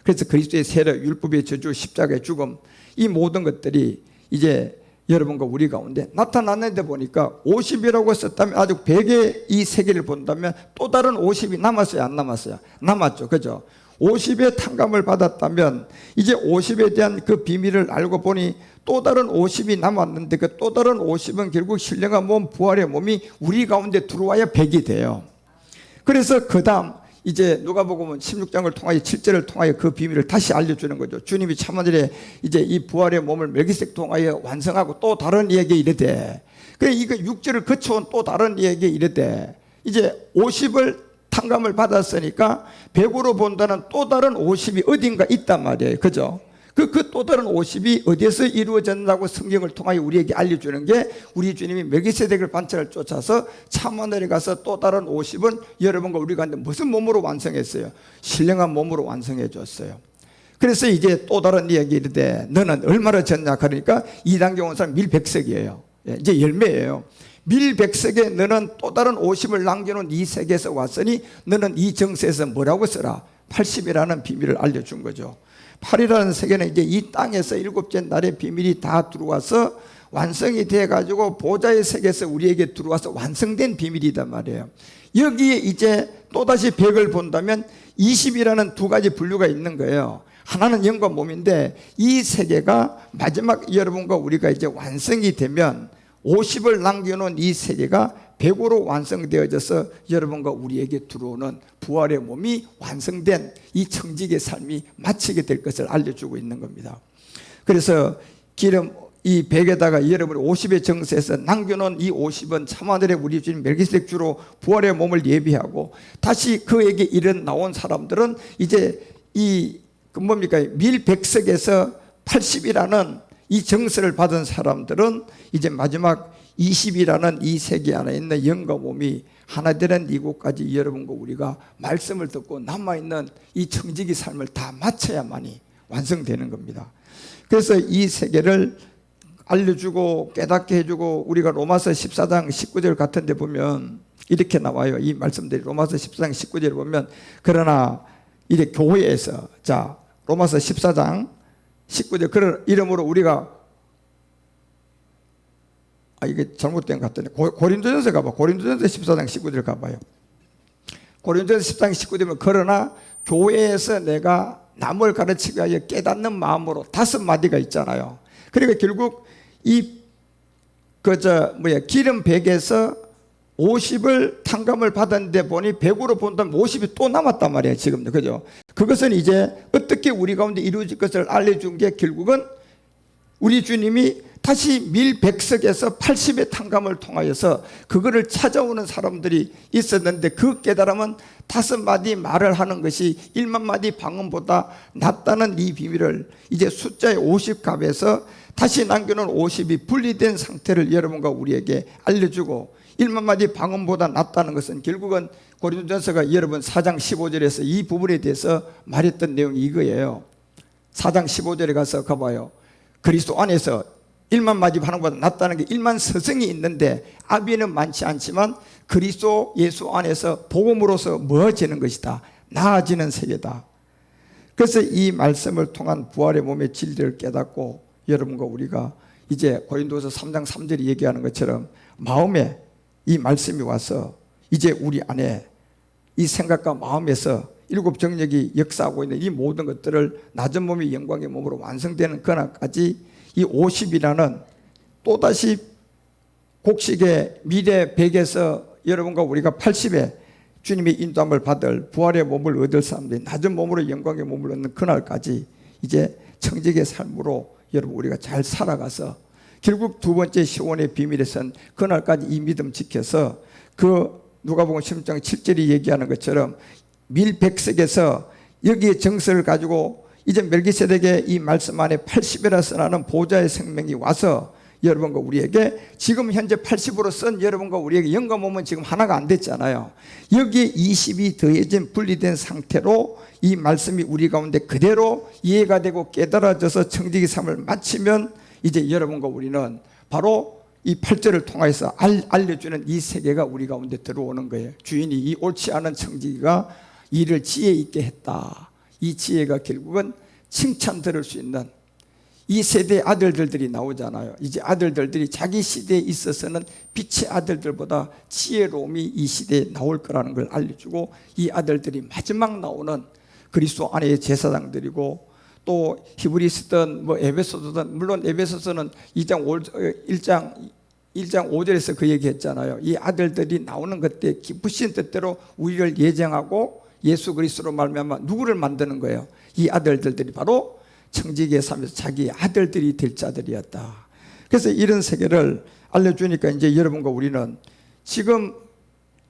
A: 그래서 그리스도의 세례, 율법의 저주, 십자가의 죽음, 이 모든 것들이 이제 여러분과 우리 가운데 나타났는데 보니까 50이라고 썼다면 아직 100의 이 세계를 본다면 또 다른 50이 남았어요, 안 남았어요? 남았죠, 그죠? 50의 탕감을 받았다면 이제 50에 대한 그 비밀을 알고 보니 또 다른 50이 남았는데 그 또 다른 50은 결국 신령한 몸, 부활의 몸이 우리 가운데 들어와야 100이 돼요. 그래서 그 다음 이제 누가복음 16장을 통하여 7절을 통하여 그 비밀을 다시 알려주는 거죠. 주님이 참아들에 이제 이 부활의 몸을 멜기세덱 통하여 완성하고 또 다른 이에게 이르되, 그래 이거 6절을 거쳐온 또 다른 이에게 이르되, 이제 50을 탕감을 받았으니까 100으로 본다는 또 다른 50이 어딘가 있단 말이에요. 그죠? 그 또 다른 50이 어디에서 이루어졌다고 성경을 통하여 우리에게 알려주는 게, 우리 주님이 멜기세덱을 반차를 쫓아서 참하늘에 가서 또 다른 50은 여러분과 우리가 무슨 몸으로 완성했어요? 신령한 몸으로 완성해 줬어요. 그래서 이제 또 다른 이야기 이르되 너는 얼마나 졌냐? 그러니까 2단계 온 사람 밀백석이에요. 이제 열매예요. 밀백석에 너는 또 다른 50을 남겨놓은 이 세계에서 왔으니 너는 이 정세에서 뭐라고 써라? 80이라는 비밀을 알려준 거죠. 8이라는 세계는 이제 이 땅에서 일곱째 날의 비밀이 다 들어와서 완성이 돼가지고 보좌의 세계에서 우리에게 들어와서 완성된 비밀이단 말이에요. 여기에 이제 또다시 100을 본다면 20이라는 두 가지 분류가 있는 거예요. 하나는 영과 몸인데 이 세계가 마지막 여러분과 우리가 이제 완성이 되면 50을 남겨놓은 이 세계가 100으로 완성되어져서 여러분과 우리에게 들어오는 부활의 몸이 완성된 이 청지기의 삶이 마치게 될 것을 알려주고 있는 겁니다. 그래서 기름 이 100에다가 여러분이 50의 정세에서 남겨놓은 이 50은 참하늘에 우리 주님 멜기세덱 주로 부활의 몸을 예비하고 다시 그에게 이른 나온 사람들은 이제 이 뭡니까 밀백석에서 80이라는 이 정서를 받은 사람들은 이제 마지막 20이라는 이 세계 안에 있는 영과 몸이 하나 되는 이곳까지 여러분과 우리가 말씀을 듣고 남아있는 이 청지기 삶을 다 마쳐야만이 완성되는 겁니다. 그래서 이 세계를 알려주고 깨닫게 해주고, 우리가 로마서 14장 19절 같은 데 보면 이렇게 나와요. 이 말씀들이 로마서 14장 19절에 보면, 그러나 이제 교회에서, 자 로마서 14장 19절, 그런 이름으로 우리가, 이게 잘못된 것 같더니 고린도전서 가봐. 고린도전서 14장 19절 가봐요. 고린도전서 14장 19절은 그러나 교회에서 내가 남을 가르치기 위하여 깨닫는 마음으로 5마디가 있잖아요. 그러니까 결국 이 기름 100에서 50을 탕감을 받았는데 보니 100으로 본다면 50이 또 남았단 말이에요. 지금도. 그죠? 그것은 이제 어떻게 우리 가운데 이루어질 것을 알려준 게, 결국은 우리 주님이 다시 밀백석에서 80의 탕감을 통하여서 그거를 찾아오는 사람들이 있었는데, 그 깨달음은 5마디 말을 하는 것이 1만 마디 방언보다 낫다는 이 비밀을 이제 숫자의 50값에서 다시 남겨놓은 50이 분리된 상태를 여러분과 우리에게 알려주고, 1만 마디 방언보다 낫다는 것은 결국은 고린도전서가 여러분 4장 15절에서 이 부분에 대해서 말했던 내용이 이거예요. 4장 15절에 가서 가봐요. 그리스도 안에서 1만 마디 방언보다 낫다는 게 1만 서성이 있는데 아비는 많지 않지만 그리스도 예수 안에서 복음으로서 모아지는 것이다. 나아지는 세계다. 그래서 이 말씀을 통한 부활의 몸의 진리를 깨닫고 여러분과 우리가 이제 고린도서 3장 3절이 얘기하는 것처럼 마음에 이 말씀이 와서 이제 우리 안에 이 생각과 마음에서 일곱 정력이 역사하고 있는 이 모든 것들을 낮은 몸이 영광의 몸으로 완성되는 그날까지 이 50이라는 또다시 곡식의 미래 100에서 여러분과 우리가 80에 주님의 인도함을 받을 부활의 몸을 얻을 사람들이 낮은 몸으로 영광의 몸을 얻는 그날까지 이제 청직의 삶으로 여러분 우리가 잘 살아가서 결국 두 번째 시온의 비밀에선 그날까지 이 믿음 지켜서 그 누가복음 16장 7절이 얘기하는 것처럼 밀백석에서 여기에 정서를 가지고 이제 멜기세덱의 이 말씀 안에 80이라 써나는 보좌의 생명이 와서 여러분과 우리에게 지금 현재 80으로 쓴 여러분과 우리에게 영감 몸은 지금 하나가 안 됐잖아요. 여기에 20이 더해진 분리된 상태로 이 말씀이 우리 가운데 그대로 이해가 되고 깨달아져서 청지기 삶을 마치면 이제 여러분과 우리는 바로 이 8절을 통해서 알려주는 이 세계가 우리 가운데 들어오는 거예요. 주인이 이 옳지 않은 청지기가 이를 지혜 있게 했다. 이 지혜가 결국은 칭찬 들을 수 있는 이 세대의 아들들이 나오잖아요. 이제 아들들이 자기 시대에 있어서는 빛의 아들들보다 지혜로움이 이 시대에 나올 거라는 걸 알려주고 이 아들들이 마지막 나오는 그리스도 안의 제사장들이고 또 히브리서든 뭐 에베소서든 물론 에베소서는 1장 5절에서 그 얘기했잖아요. 이 아들들이 나오는 그때 기쁘신 뜻대로 우리를 예정하고 예수 그리스도로 말미암아 누구를 만드는 거예요? 이 아들들이 바로 청지기의 삶에서 자기의 아들들이 될 자들이었다. 그래서 이런 세계를 알려주니까 이제 여러분과 우리는 지금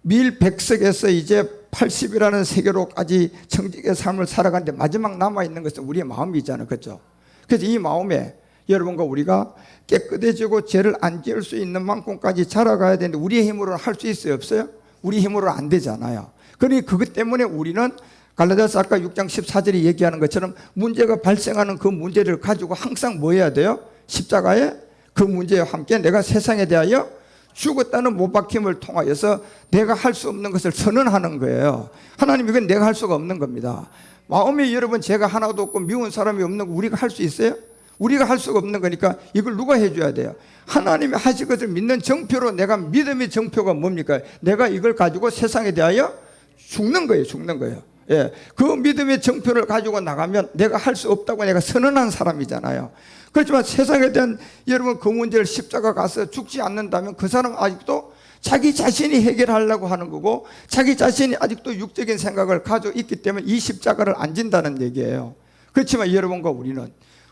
A: 밀백석에서 이제 80이라는 세계로까지 청지기의 삶을 살아가는데 마지막 남아있는 것은 우리의 마음이잖아요. 그렇죠? 그래서 이 마음에 여러분과 우리가 깨끗해지고 죄를 안 지을 수 있는 만큼까지 자라가야 되는데 우리의 힘으로는 할 수 있어요? 없어요? 우리 힘으로는 안 되잖아요. 그러니 그것 때문에 우리는 갈라디아서 아까 6장 14절이 얘기하는 것처럼 문제가 발생하는 그 문제를 가지고 항상 뭐 해야 돼요? 십자가에 그 문제와 함께 내가 세상에 대하여 죽었다는 못 박힘을 통하여서 내가 할 수 없는 것을 선언하는 거예요. 하나님 이건 내가 할 수가 없는 겁니다. 마음에 여러분 죄가 하나도 없고 미운 사람이 없는 거 우리가 할 수 있어요? 우리가 할 수가 없는 거니까 이걸 누가 해줘야 돼요? 하나님이 하실 것을 믿는 정표로 내가 믿음의 정표가 뭡니까? 내가 이걸 가지고 세상에 대하여 죽는 거예요. 죽는 거예요. 예, 그 믿음의 정표를 가지고 나가면 내가 할 수 없다고 내가 선언한 사람이잖아요. 그렇지만 세상에 대한 여러분 그 문제를 십자가 가서 죽지 않는다면 그 사람은 아직도 자기 자신이 해결하려고 하는 거고 자기 자신이 아직도 육적인 생각을 가지고 있기 때문에 이 십자가를 안 진다는 얘기예요. 그렇지만 여러분과 우리는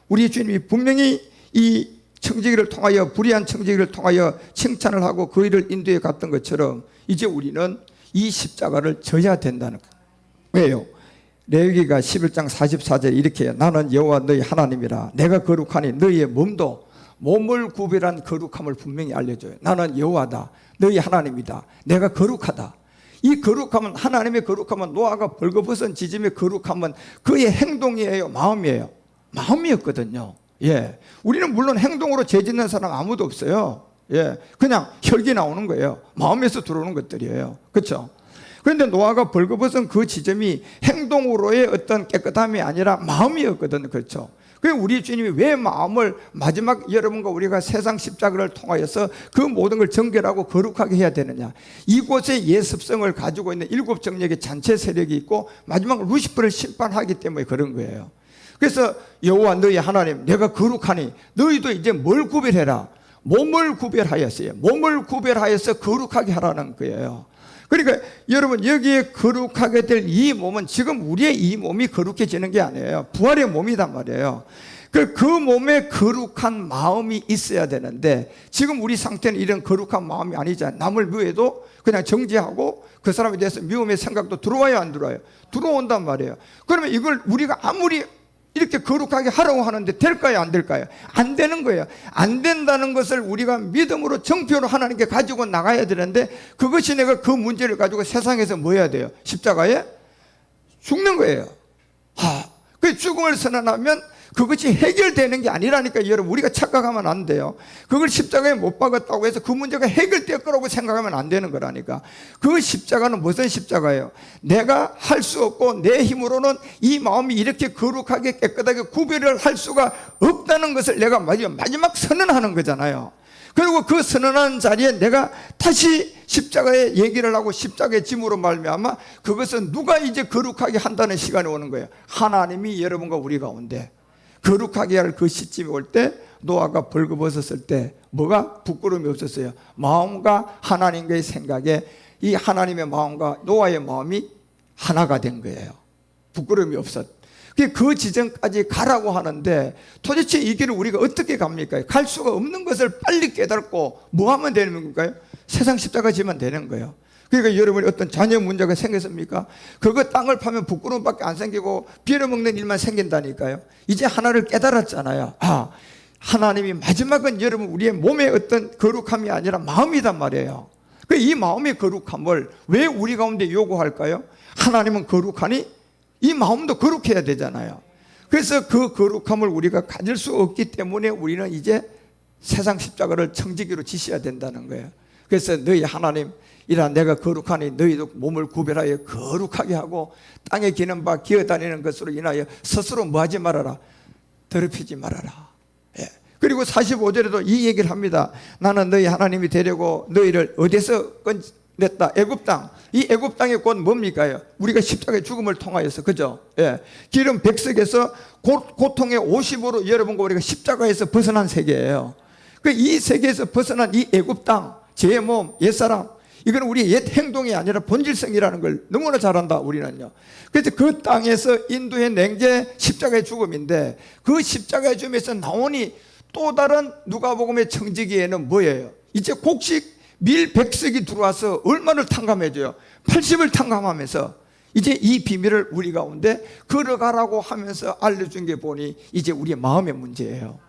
A: 우리 주님이 분명히 이 청지기를 통하여 불의한 청지기를 통하여 칭찬을 하고 그 일을 인도해 갔던 것처럼 이제 우리는 이 십자가를 져야 된다는 거예요. 왜요? 레위기가 11장 44절에 이렇게 해요. 나는 여호와 너희 하나님이라 내가 거룩하니 너희의 몸도 몸을 구별한 거룩함을 분명히 알려줘요. 나는 여호와다 너희 하나님이다 내가 거룩하다. 이 거룩함은 하나님의 거룩함은 노아가 벌거벗은 지짐의 거룩함은 그의 행동이에요? 마음이에요? 마음이었거든요. 예, 우리는 물론 행동으로 죄 짓는 사람 아무도 없어요. 예, 그냥 혈기 나오는 거예요. 마음에서 들어오는 것들이에요. 그렇죠? 그런데 노아가 벌거벗은 그 지점이 행동으로의 어떤 깨끗함이 아니라 마음이었거든요. 그렇죠? 그래서 우리 주님이 왜 마음을 마지막 여러분과 우리가 세상 십자가를 통하여서 그 모든 걸 정결하고 거룩하게 해야 되느냐? 이곳에 예습성을 가지고 있는 일곱 정력의 잔체 세력이 있고 마지막 루시퍼를 심판하기 때문에 그런 거예요. 그래서 여호와 너희 하나님 내가 거룩하니 너희도 이제 뭘 구별해라? 몸을 구별하였어요. 몸을 구별하여서 거룩하게 하라는 거예요. 그러니까 여러분 여기에 거룩하게 될 이 몸은 지금 우리의 이 몸이 거룩해지는 게 아니에요. 부활의 몸이단 말이에요. 그 몸에 거룩한 마음이 있어야 되는데 지금 우리 상태는 이런 거룩한 마음이 아니잖아요. 남을 미워해도 그냥 정죄하고 그 사람에 대해서 미움의 생각도 들어와요 안 들어와요? 들어온단 말이에요. 그러면 이걸 우리가 아무리 이렇게 거룩하게 하라고 하는데 될까요 안 될까요? 안 되는 거예요. 안 된다는 것을 우리가 믿음으로 정표로 하나님께 가지고 나가야 되는데 그것이 내가 그 문제를 가지고 세상에서 뭐 해야 돼요? 십자가에 죽는 거예요. 그 죽음을 선언하면 그것이 해결되는 게 아니라니까. 여러분, 우리가 착각하면 안 돼요. 그걸 십자가에 못 박았다고 해서 그 문제가 해결될 거라고 생각하면 안 되는 거라니까. 그 십자가는 무슨 십자가예요? 내가 할 수 없고 내 힘으로는 이 마음이 이렇게 거룩하게 깨끗하게 구별을 할 수가 없다는 것을 내가 마지막 선언하는 거잖아요. 그리고 그 선언한 자리에 내가 다시 십자가에 얘기를 하고 십자가의 짐으로 말미암아 그것은 누가 이제 거룩하게 한다는 시간이 오는 거예요. 하나님이 여러분과 우리 가운데 거룩하게 할 그 시점이 올 때, 노아가 벌거벗었을 때 뭐가 부끄러움이 없었어요. 마음과 하나님과의 생각에 이 하나님의 마음과 노아의 마음이 하나가 된 거예요. 부끄러움이 없었. 그 지점까지 가라고 하는데 도대체 이 길을 우리가 어떻게 갑니까? 갈 수가 없는 것을 빨리 깨닫고 뭐 하면 되는 건가요? 세상 십자가 지면 되는 거예요. 그러니까 여러분이 어떤 자녀 문제가 생겼습니까? 그거 땅을 파면 부끄러움밖에 안 생기고 빌어먹는 일만 생긴다니까요. 이제 하나를 깨달았잖아요. 아, 하나님이 마지막은 여러분 우리의 몸의 어떤 거룩함이 아니라 마음이단 말이에요. 이 마음의 거룩함을 왜 우리 가운데 요구할까요? 하나님은 거룩하니 이 마음도 거룩해야 되잖아요. 그래서 그 거룩함을 우리가 가질 수 없기 때문에 우리는 이제 세상 십자가를 청지기로 지셔야 된다는 거예요. 그래서 너희 하나님, 이라 내가 거룩하니 너희도 몸을 구별하여 거룩하게 하고 땅에 기는 바 기어다니는 것으로 인하여 스스로 뭐하지 말아라? 더럽히지 말아라. 예. 그리고 45절에도 이 얘기를 합니다. 나는 너희 하나님이 되려고 너희를 어디서 냈다? 애굽 땅. 이 애굽 땅이 곧 뭡니까요? 우리가 십자가의 죽음을 통하여서, 그죠? 예. 기름 백석에서 고통의 50으로 여러분과 우리가 십자가에서 벗어난 세계예요. 이 세계에서 벗어난 이 애굽 땅, 제 몸, 옛사람, 이건 우리의 옛 행동이 아니라 본질성이라는 걸 너무나 잘 안다, 우리는요. 그래서 그 땅에서 인도해낸 게 십자가의 죽음인데, 그 십자가의 죽음에서 나오니 또 다른 누가복음의 청지기에는 뭐예요? 이제 곡식 밀 백석이 들어와서 얼마를 탕감해줘요? 80을 탕감하면서 이제 이 비밀을 우리 가운데 걸어가라고 하면서 알려준 게 보니 이제 우리의 마음의 문제예요.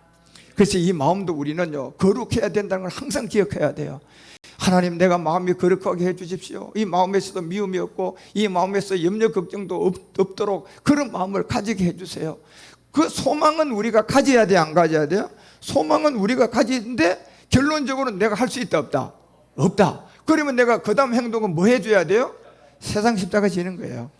A: 그래서 이 마음도 우리는요, 거룩해야 된다는 걸 항상 기억해야 돼요. 하나님, 내가 마음이 거룩하게 해주십시오. 이 마음에서도 미움이 없고 이 마음에서 염려 걱정도 없도록 그런 마음을 가지게 해주세요. 그 소망은 우리가 가져야 돼, 안 가져야 돼요? 소망은 우리가 가지는데 결론적으로 내가 할 수 있다, 없다? 없다. 그러면 내가 그 다음 행동은 뭐 해줘야 돼요? 세상 십자가 지는 거예요.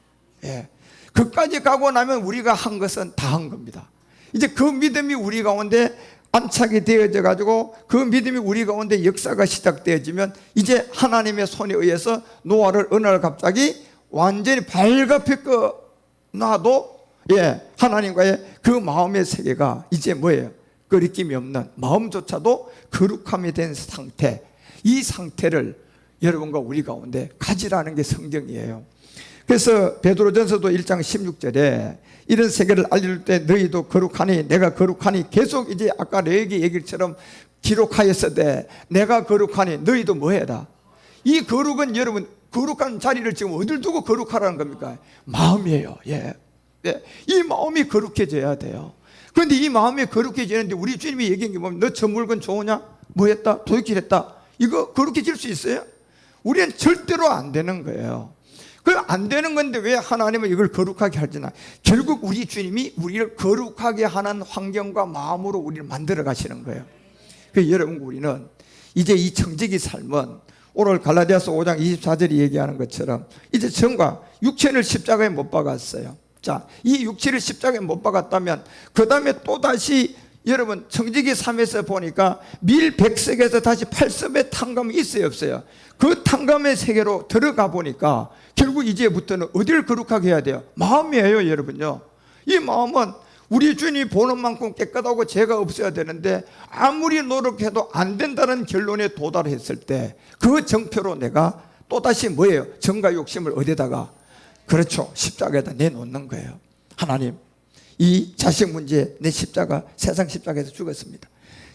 A: 예. 그까지 가고 나면 우리가 한 것은 다 한 겁니다. 이제 그 믿음이 우리 가운데 안착이 되어져 가지고 그 믿음이 우리 가운데 역사가 시작되어지면 이제 하나님의 손에 의해서 노아를 어느 날 갑자기 완전히 발갑혀 놔도, 예, 하나님과의 그 마음의 세계가 이제 뭐예요? 거리낌이 없는 마음조차도 거룩함이 된 상태, 이 상태를 여러분과 우리 가운데 가지라는 게 성경이에요. 그래서 베드로전서도 1장 16절에 이런 세계를 알릴 때 너희도 거룩하니 내가 거룩하니, 계속 이제 아까 레위기 얘기처럼 기록하였으되 내가 거룩하니 너희도 뭐해라? 이 거룩은 여러분, 거룩한 자리를 지금 어딜 두고 거룩하라는 겁니까? 마음이에요. 예. 네. 이 마음이 거룩해져야 돼요. 그런데 이 마음이 거룩해지는데 우리 주님이 얘기한 게 뭐냐면, 너 저 물건 좋으냐? 뭐 했다? 도둑질 했다. 이거 거룩해질 수 있어요? 우리는 절대로 안 되는 거예요. 그 안 되는 건데 왜 하나님은 이걸 거룩하게 하지나? 결국 우리 주님이 우리를 거룩하게 하는 환경과 마음으로 우리를 만들어 가시는 거예요. 그래서 여러분, 우리는 이제 이 청지기 삶은 오늘 갈라디아서 5장 24절이 얘기하는 것처럼 이제 정과 육체를 십자가에 못 박았어요. 자, 이 육체를 십자가에 못 박았다면 그 다음에 또다시 여러분 청지기 3에서 보니까 밀 백석에서 다시 80의 탕감이 있어요, 없어요? 그 탕감의 세계로 들어가 보니까 결국 이제부터는 어디를 거룩하게 해야 돼요? 마음이에요, 여러분요. 이 마음은 우리 주님이 보는 만큼 깨끗하고 죄가 없어야 되는데 아무리 노력해도 안 된다는 결론에 도달했을 때 그 정표로 내가 또다시 뭐예요? 정과 욕심을 어디다가? 그렇죠, 십자가에다 내놓는 거예요. 하나님, 이 자식 문제, 내 십자가, 세상 십자가에서 죽었습니다.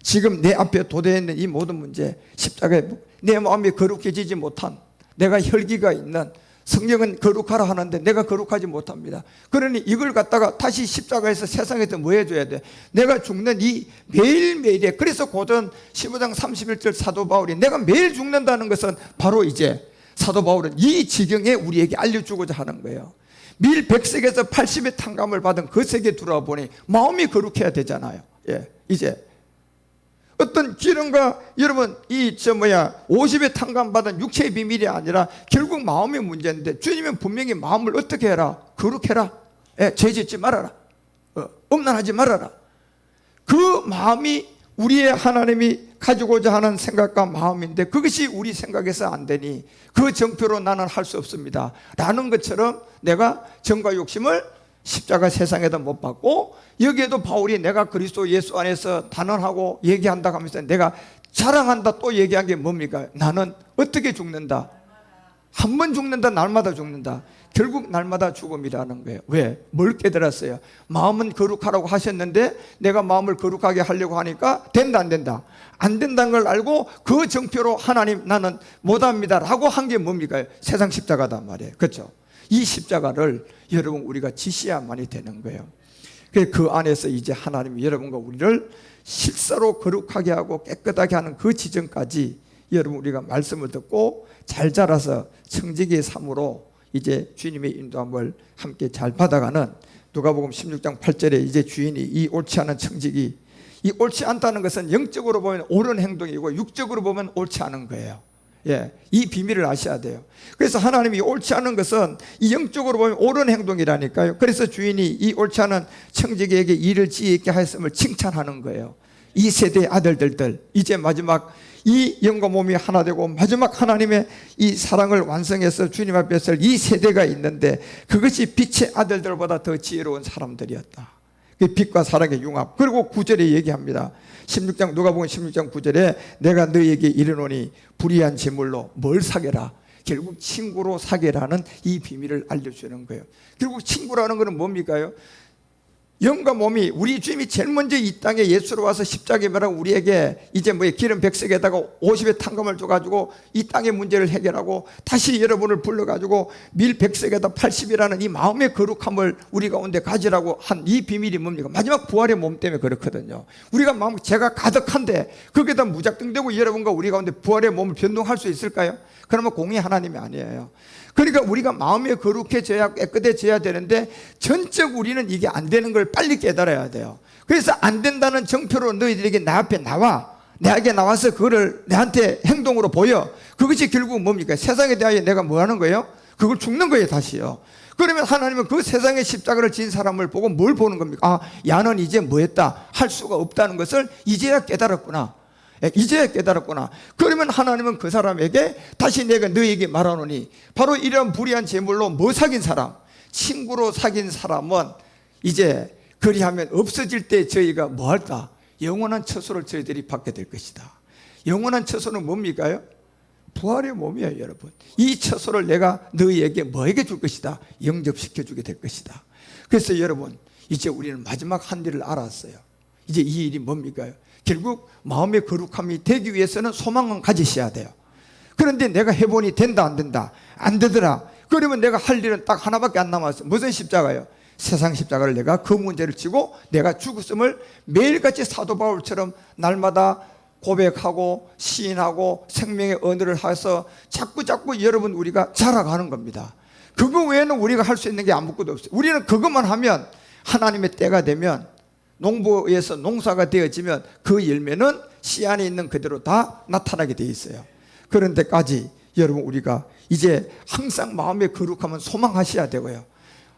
A: 지금 내 앞에 도대에 있는 이 모든 문제, 십자가에 내 마음이 거룩해지지 못한, 내가 혈기가 있는, 성령은 거룩하라 하는데 내가 거룩하지 못합니다. 그러니 이걸 갖다가 다시 십자가에서 세상에서 뭐 해줘야 돼? 내가 죽는 이 매일매일에, 그래서 고전 15장 31절 사도 바울이 내가 매일 죽는다는 것은 바로 이제 사도 바울은 이 지경에 우리에게 알려주고자 하는 거예요. 밀 100색에서 80의 탕감을 받은 그 색에 들어와 보니 마음이 거룩해야 되잖아요. 예, 이제 어떤 기름과 여러분 50의 탕감 받은 육체의 비밀이 아니라 결국 마음의 문제인데, 주님은 분명히 마음을 어떻게 해라? 거룩해라. 예, 죄 짓지 말아라. 음란하지 말아라. 그 마음이 우리의 하나님이 가지고자 하는 생각과 마음인데, 그것이 우리 생각에서 안 되니 그 정표로 나는 할 수 없습니다 라는 것처럼, 내가 정과 욕심을 십자가 세상에도 못 받고, 여기에도 바울이 내가 그리스도 예수 안에서 단언하고 얘기한다 하면서 내가 자랑한다 또 얘기한 게 뭡니까? 나는 어떻게 죽는다? 한 번 죽는다, 날마다 죽는다. 결국 날마다 죽음이라는 거예요. 왜? 뭘 깨달았어요? 마음은 거룩하라고 하셨는데 내가 마음을 거룩하게 하려고 하니까 된다 안 된다? 안 된다는 걸 알고 그 정표로 하나님 나는 못합니다 라고 한 게 뭡니까? 세상 십자가단 말이에요. 그렇죠? 이 십자가를 여러분 우리가 지셔야만이 되는 거예요. 그 안에서 이제 하나님이 여러분과 우리를 실사로 거룩하게 하고 깨끗하게 하는 그 지점까지 여러분 우리가 말씀을 듣고 잘 자라서 청지기의 삶으로 이제 주님의 인도함을 함께 잘 받아가는, 누가복음 16장 8절에 이제 주인이 이 옳지 않은 청지기, 이 옳지 않다는 것은 영적으로 보면 옳은 행동이고 육적으로 보면 옳지 않은 거예요. 예, 이 비밀을 아셔야 돼요. 그래서 하나님이 옳지 않은 것은 이 영적으로 보면 옳은 행동이라니까요. 그래서 주인이 이 옳지 않은 청지기에게 일을 지혜 있게 하였음을 칭찬하는 거예요. 이 세대의 아들들들, 이제 마지막 이 영과 몸이 하나 되고 마지막 하나님의 이 사랑을 완성해서 주님 앞에 설 이 세대가 있는데, 그것이 빛의 아들들보다 더 지혜로운 사람들이었다. 그 빛과 사랑의 융합. 그리고 9절에 얘기합니다. 누가복음 16장 9절에 내가 너희에게 이르노니 불의한 제물로 뭘 사게라? 결국 친구로 사게라는 이 비밀을 알려주는 거예요. 결국 친구라는 것은 뭡니까요? 영과 몸이, 우리 주님이 제일 먼저 이 땅에 예수로 와서 십자가에 매라고 우리에게 이제 기름 100색에다가 50의 탕감을 줘가지고 이 땅의 문제를 해결하고, 다시 여러분을 불러가지고 밀 100색에다 80이라는 이 마음의 거룩함을 우리 가운데 가지라고 한 이 비밀이 뭡니까? 마지막 부활의 몸 때문에 그렇거든요. 우리가 마음 죄가 가득한데 거기에다 무작정되고 여러분과 우리 가운데 부활의 몸을 변동할 수 있을까요? 그러면 공의 하나님이 아니에요. 그러니까 우리가 마음이 거룩해져야, 깨끗해져야 되는데 전적 우리는 이게 안 되는 걸 빨리 깨달아야 돼요. 그래서 안 된다는 정표로 너희들에게 나 앞에 나와, 내게 나와서 그거를 내한테 행동으로 보여. 그것이 결국 뭡니까? 세상에 대하여 내가 뭐 하는 거예요? 그걸 죽는 거예요, 다시요. 그러면 하나님은 그 세상에 십자가를 진 사람을 보고 뭘 보는 겁니까? 아, 야는 이제 뭐 했다? 할 수가 없다는 것을 이제야 깨달았구나. 이제야 깨달았구나. 그러면 하나님은 그 사람에게 다시 내가 너에게 말하노니, 바로 이런 불의한 제물로 뭐 사귄 사람, 친구로 사귄 사람은 이제 그리하면 없어질 때 저희가 뭐 할까? 영원한 처소를 저희들이 받게 될 것이다. 영원한 처소는 뭡니까요? 부활의 몸이에요, 여러분. 이 처소를 내가 너희에게 뭐에게 줄 것이다? 영접시켜 주게 될 것이다. 그래서 여러분, 이제 우리는 마지막 한 일을 알았어요. 이제 이 일이 뭡니까요? 결국 마음의 거룩함이 되기 위해서는 소망은 가지셔야 돼요. 그런데 내가 해보니 된다 안 된다? 안 되더라. 그러면 내가 할 일은 딱 하나밖에 안 남았어요. 무슨 십자가요? 세상 십자가를 내가 그 문제를 지고 내가 죽었음을 매일같이 사도 바울처럼 날마다 고백하고 시인하고 생명의 언어를 해서 자꾸 여러분 우리가 자라가는 겁니다. 그거 외에는 우리가 할 수 있는 게 아무것도 없어요. 우리는 그것만 하면 하나님의 때가 되면, 농부에서 농사가 되어지면 그 열매는 씨 안에 있는 그대로 다 나타나게 돼 있어요. 그런 데까지 여러분 우리가 이제 항상 마음의 거룩함은 소망하셔야 되고요.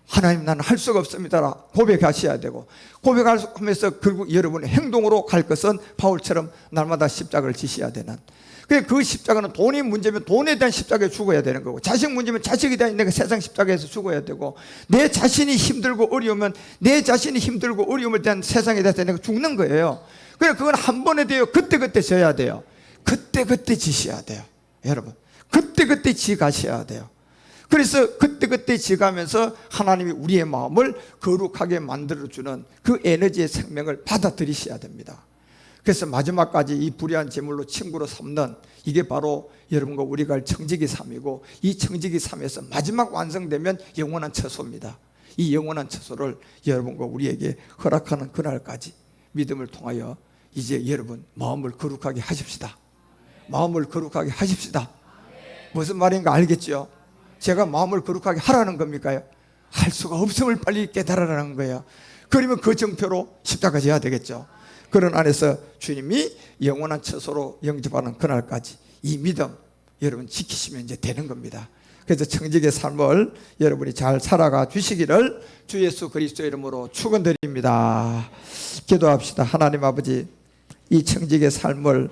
A: 하나님 나는 할 수가 없습니다 고백하셔야 되고, 고백하면서 결국 여러분의 행동으로 갈 것은 바울처럼 날마다 십자가를 지셔야 되는, 그 십자가는 돈이 문제면 돈에 대한 십자가에 죽어야 되는 거고, 자식 문제면 자식에 대한 내가 세상 십자가에서 죽어야 되고, 내 자신이 힘들고 어려우면 내 자신이 힘들고 어려움에 대한 세상에 대해서 내가 죽는 거예요. 그래서 그건 한 번에 돼요. 그때 져야 돼요. 그때 지셔야 돼요. 여러분 그때 지 가셔야 돼요. 그래서 그때 지가면서 하나님이 우리의 마음을 거룩하게 만들어주는 그 에너지의 생명을 받아들이셔야 됩니다. 그래서 마지막까지 이 불의한 제물로 친구로 삼는, 이게 바로 여러분과 우리가 할 청지기 삶이고, 이 청지기 삶에서 마지막 완성되면 영원한 처소입니다. 이 영원한 처소를 여러분과 우리에게 허락하는 그날까지 믿음을 통하여 이제 여러분 마음을 거룩하게 하십시다. 마음을 거룩하게 하십시다. 무슨 말인가 알겠죠? 제가 마음을 거룩하게 하라는 겁니까요? 할 수가 없음을 빨리 깨달으라는 거예요. 그러면 그 정표로 십자가 져야 되겠죠. 그런 안에서 주님이 영원한 처소로 영접하는 그날까지 이 믿음 여러분 지키시면 이제 되는 겁니다. 그래서 청직의 삶을 여러분이 잘 살아가 주시기를 주 예수 그리스도의 이름으로 축원드립니다. 기도합시다. 하나님 아버지, 이 청직의 삶을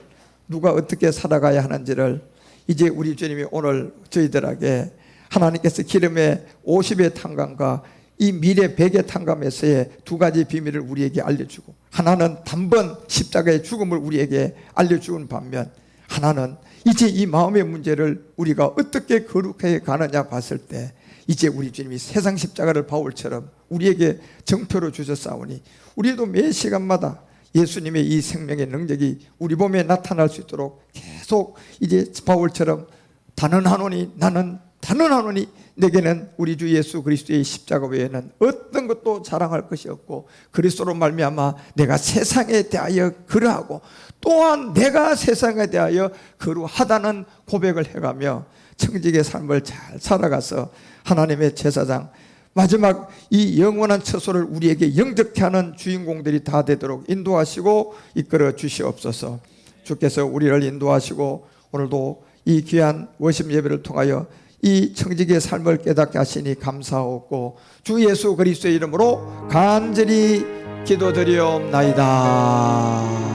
A: 누가 어떻게 살아가야 하는지를 이제 우리 주님이 오늘 저희들에게 하나님께서 기름의 50의 탕감과 이 미래 100의 탕감에서의 두 가지 비밀을 우리에게 알려주고, 하나는 단번 십자가의 죽음을 우리에게 알려주는 반면, 하나는 이제 이 마음의 문제를 우리가 어떻게 거룩해 가느냐 봤을 때 이제 우리 주님이 세상 십자가를 바울처럼 우리에게 정표로 주셨사오니 우리도 매 시간마다 예수님의 이 생명의 능력이 우리 몸에 나타날 수 있도록 계속 이제 바울처럼 단언하노니 나는 단언하노니 내게는 우리 주 예수 그리스도의 십자가 외에는 어떤 것도 자랑할 것이 없고 그리스도로 말미암아 내가 세상에 대하여 그러하고 또한 내가 세상에 대하여 그러하다는 고백을 해가며 청직의 삶을 잘 살아가서 하나님의 제사장 마지막 이 영원한 처소를 우리에게 영접케 하는 주인공들이 다 되도록 인도하시고 이끌어 주시옵소서. 주께서 우리를 인도하시고 오늘도 이 귀한 워십 예배를 통하여 이 청직의 삶을 깨닫게 하시니 감사하고 주 예수 그리스도의 이름으로 간절히 기도드리옵나이다.